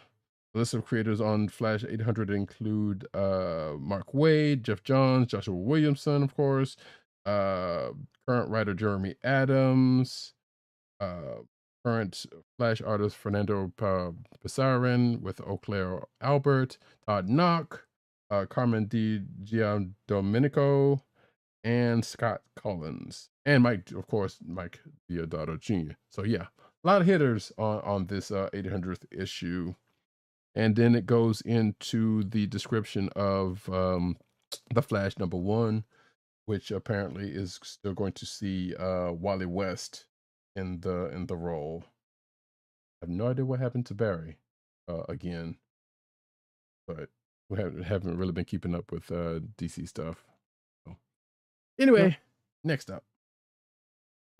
list of creators on Flash 800 include Mark Waid, Jeff Johns, Joshua Williamson, of course, current writer Jeremy Adams, current Flash artist Fernando Pizarrin with Eau Claire Albert, Todd Knock, Carmen Di Giandomenico, and Scott Collins, and Mike Deodato Jr. So yeah, a lot of hitters on this 800th issue. And then it goes into the description of The Flash #1, which apparently is still going to see Wally West in the role. I have no idea what happened to Barry again, but we haven't really been keeping up with DC stuff. So, anyway, next up.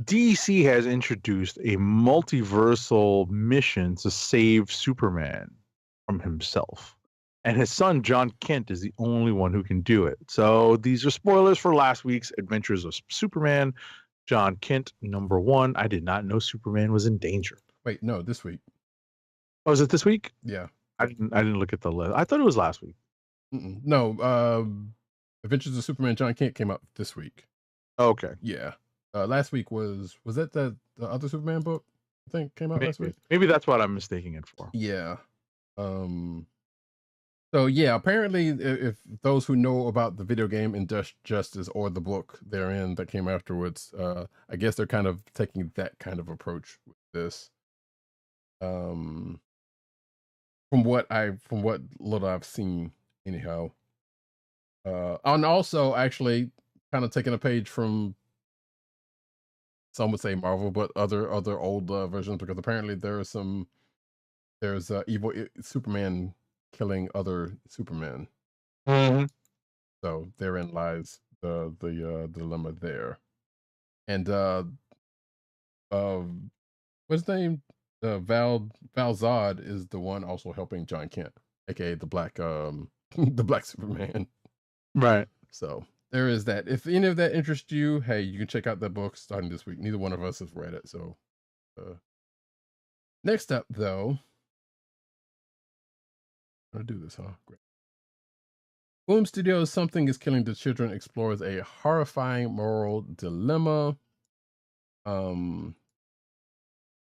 DC has introduced a multiversal mission to save Superman from himself. And his son, John Kent, is the only one who can do it. So these are spoilers for last week's Adventures of Superman. John Kent, #1. I did not know Superman was in danger. Wait, no, this week. Oh, is it this week? Yeah. I didn't look at the list. I thought it was last week. No, Adventures of Superman John Kent came out this week. Okay. Yeah. Last week was that the other Superman book I think came out last week? Maybe that's what I'm mistaking it for. Yeah. So yeah, apparently if those who know about the video game Injustice or the book therein that came afterwards, I guess they're kind of taking that kind of approach with this. From what little I've seen anyhow. And also actually kind of taking a page from, some would say Marvel, but other old versions, because apparently there's evil Superman killing other Superman Mhm. So therein lies the dilemma there. And what's his name? Val Zod is the one also helping John Kent, aka the black the black Superman. Right. So there is that. If any of that interests you, hey, you can check out that book starting this week. Neither one of us has read it. So next up though, I'm gonna do this, huh? Great. Boom Studios' Something is Killing the Children explores a horrifying moral dilemma.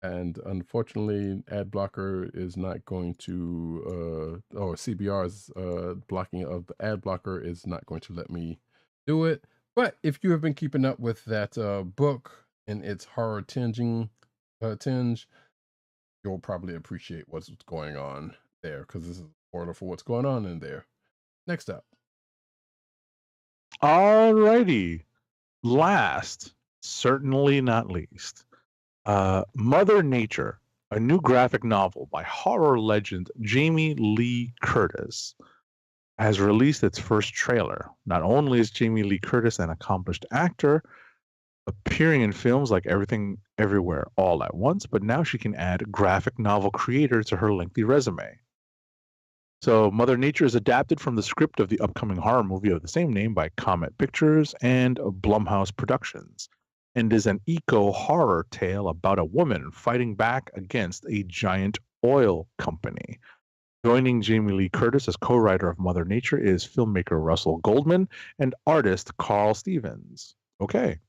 And unfortunately, ad blocker is not going to, or CBR's blocking of the ad blocker is not going to let me do it. But if you have been keeping up with that book and its horror tinge, you'll probably appreciate what's going on there, because this is a spoiler for what's going on in there. Next up. Alrighty. Last, certainly not least, Mother Nature, a new graphic novel by horror legend Jamie Lee Curtis, has released its first trailer. Not only is Jamie Lee Curtis an accomplished actor, appearing in films like Everything Everywhere All at Once, but now she can add graphic novel creator to her lengthy resume. So, Mother Nature is adapted from the script of the upcoming horror movie of the same name by Comet Pictures and Blumhouse Productions, and is an eco-horror tale about a woman fighting back against a giant oil company. Joining Jamie Lee Curtis as co-writer of Mother Nature is filmmaker Russell Goldman and artist Carl Stevens. Okay.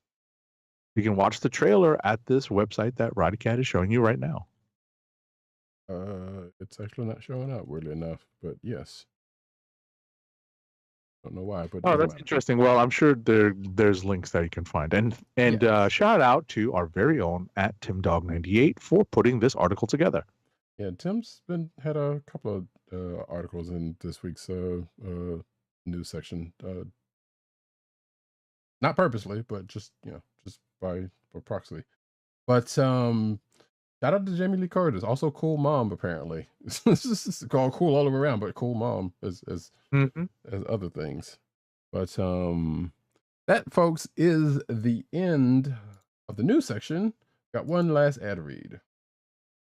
You can watch the trailer at this website that Roddykat is showing you right now. It's actually not showing up, weirdly enough, but yes. Don't know why, but Oh, that's interesting. Well, I'm sure there's links that you can find. And Yes. Shout out to our very own at TimDog98 for putting this article together. Yeah, Tim's had a couple of articles in this week's news section. Not purposely, but just just for proxy. But shout out to Jamie Lee Curtis, also cool mom apparently. It's just called cool all the way around, but cool mom as other things. But that, folks, is the end of the news section. Got one last ad read.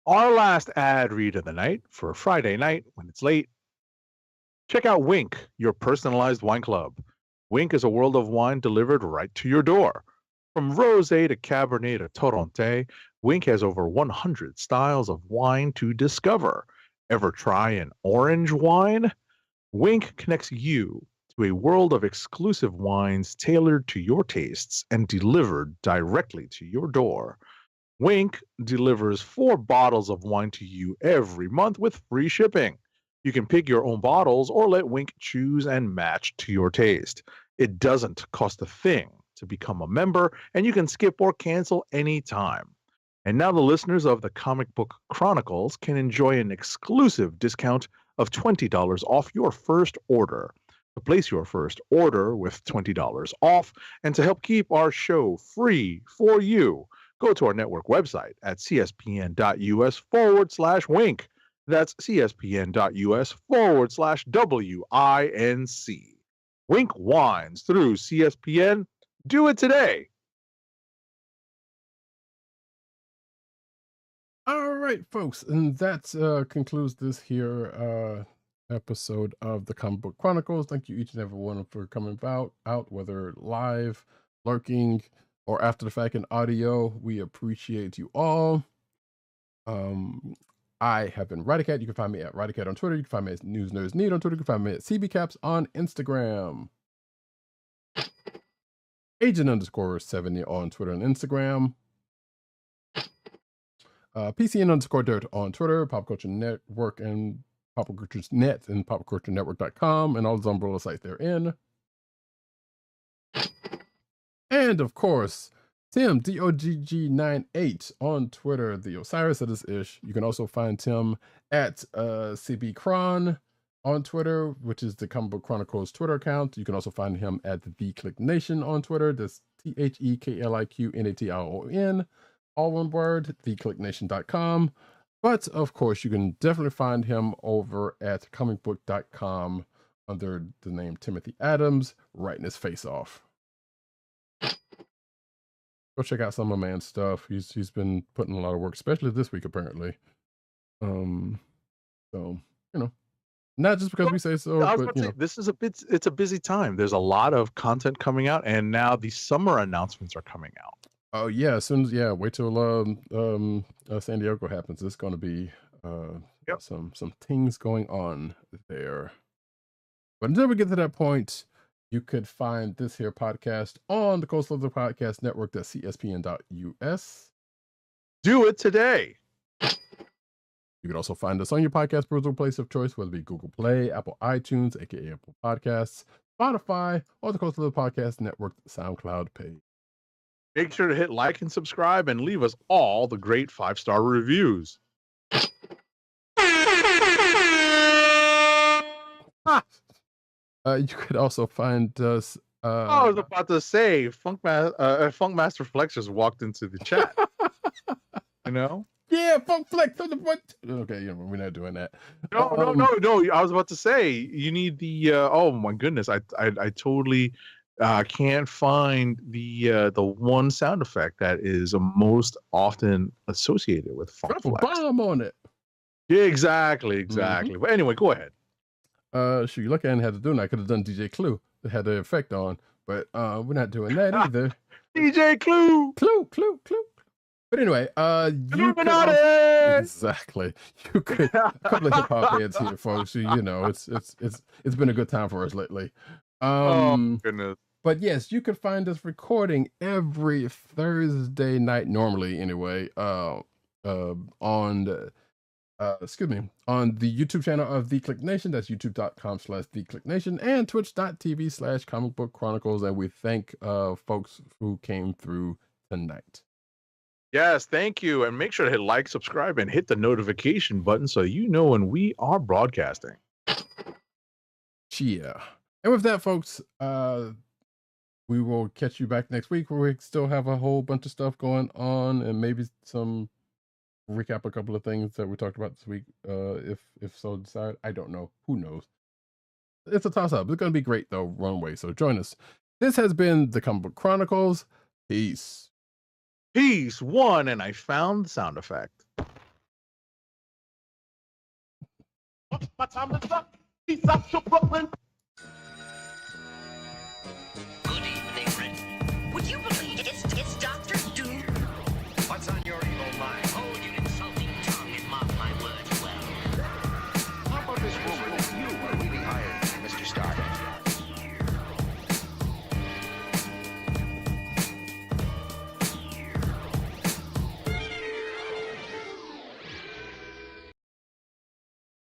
Our last ad read of the night for Friday night when it's late. Check out Wink, your personalized wine club. Wink is a world of wine delivered right to your door. From rosé to Cabernet to Torronté, Wink has over 100 styles of wine to discover. Ever try an orange wine? Wink connects you to a world of exclusive wines tailored to your tastes and delivered directly to your door. Wink delivers 4 bottles of wine to you every month with free shipping. You can pick your own bottles or let Wink choose and match to your taste. It doesn't cost a thing to become a member, and you can skip or cancel anytime. And now the listeners of the Comic Book Chronicles can enjoy an exclusive discount of $20 off your first order. To place your first order with $20 off and to help keep our show free for you, go to our network website at cspn.us/wink. That's cspn.us/WINC. Wink wines through CSPN. Do it today. All right, folks, and that concludes this here episode of the Comic Book Chronicles. Thank you each and every one for coming out, whether live, lurking, or after the fact in audio. We appreciate you all. I have been Roddykat. You can find me at Roddykat on Twitter. You can find me at News Nerds Need on Twitter. You can find me at CBCaps on Instagram. Agent_70 on Twitter and Instagram. PCN_dirt on Twitter, Pop Culture Network and Pop Culture's Net and PopCultureNetwork.com and all those umbrella sites they're in. And of course, Tim DOGG98 on Twitter, the Osiris of this ish. You can also find Tim at CBCron on Twitter, which is the Comic Book Chronicles Twitter account. You can also find him at the Click Nation on Twitter. That's TheKlickNation. All one word, theclicknation.com. But of course, you can definitely find him over at comicbook.com under the name Timothy Adams, writing his face off. Go check out some of man's stuff. He's been putting a lot of work, especially this week apparently. So not just because we say so, I was but about to say, this is it's a busy time. There's a lot of content coming out, and now the summer announcements are coming out. Oh yeah, as soon as wait till San Diego happens. There's going to be some things going on there. But until we get to that point, you could find this here podcast on the Coastal Other Podcast Network. That's cspn.us. Do it today. You can also find us on your podcast browser place of choice, whether it be Google Play, Apple iTunes, aka Apple Podcasts, Spotify, or the Coastal Other Podcast Network SoundCloud page. Make sure to hit like and subscribe and leave us all the great 5-star reviews. You could also find us. I was about to say, Funk Master Flex just walked into the chat. You know? Yeah, Funk Flex on the front. Okay, we're not doing that. No. I was about to say you need the. Oh my goodness, I totally can't find the one sound effect that is most often associated with Funk Drop Flex. a bomb on it. Yeah, exactly. But anyway, go ahead. Shoot, you lucky I didn't have to do it. I could have done DJ Clue. It had the effect on, but we're not doing that either. DJ Clue. Clue. But anyway, you could exactly. You could a couple of hip hop heads here, folks. It's been a good time for us lately. Oh goodness. But yes, you could find us recording every Thursday night, normally anyway. On the YouTube channel of The Click Nation. That's youtube.com/TheClickNation and twitch.tv/Comic Book Chronicles. And we thank folks who came through tonight. Yes, thank you. And make sure to hit like, subscribe, and hit the notification button so you know when we are broadcasting. Yeah. And with that, folks, we will catch you back next week where we still have a whole bunch of stuff going on and maybe some recap a couple of things that we talked about this week. If so decide. I don't know. Who knows? It's a toss-up. It's going to be great, though, runway. So join us. This has been the Comic Book Chronicles. Peace. Peace. One, and I found the sound effect. My time is up. Peace out to Brooklyn.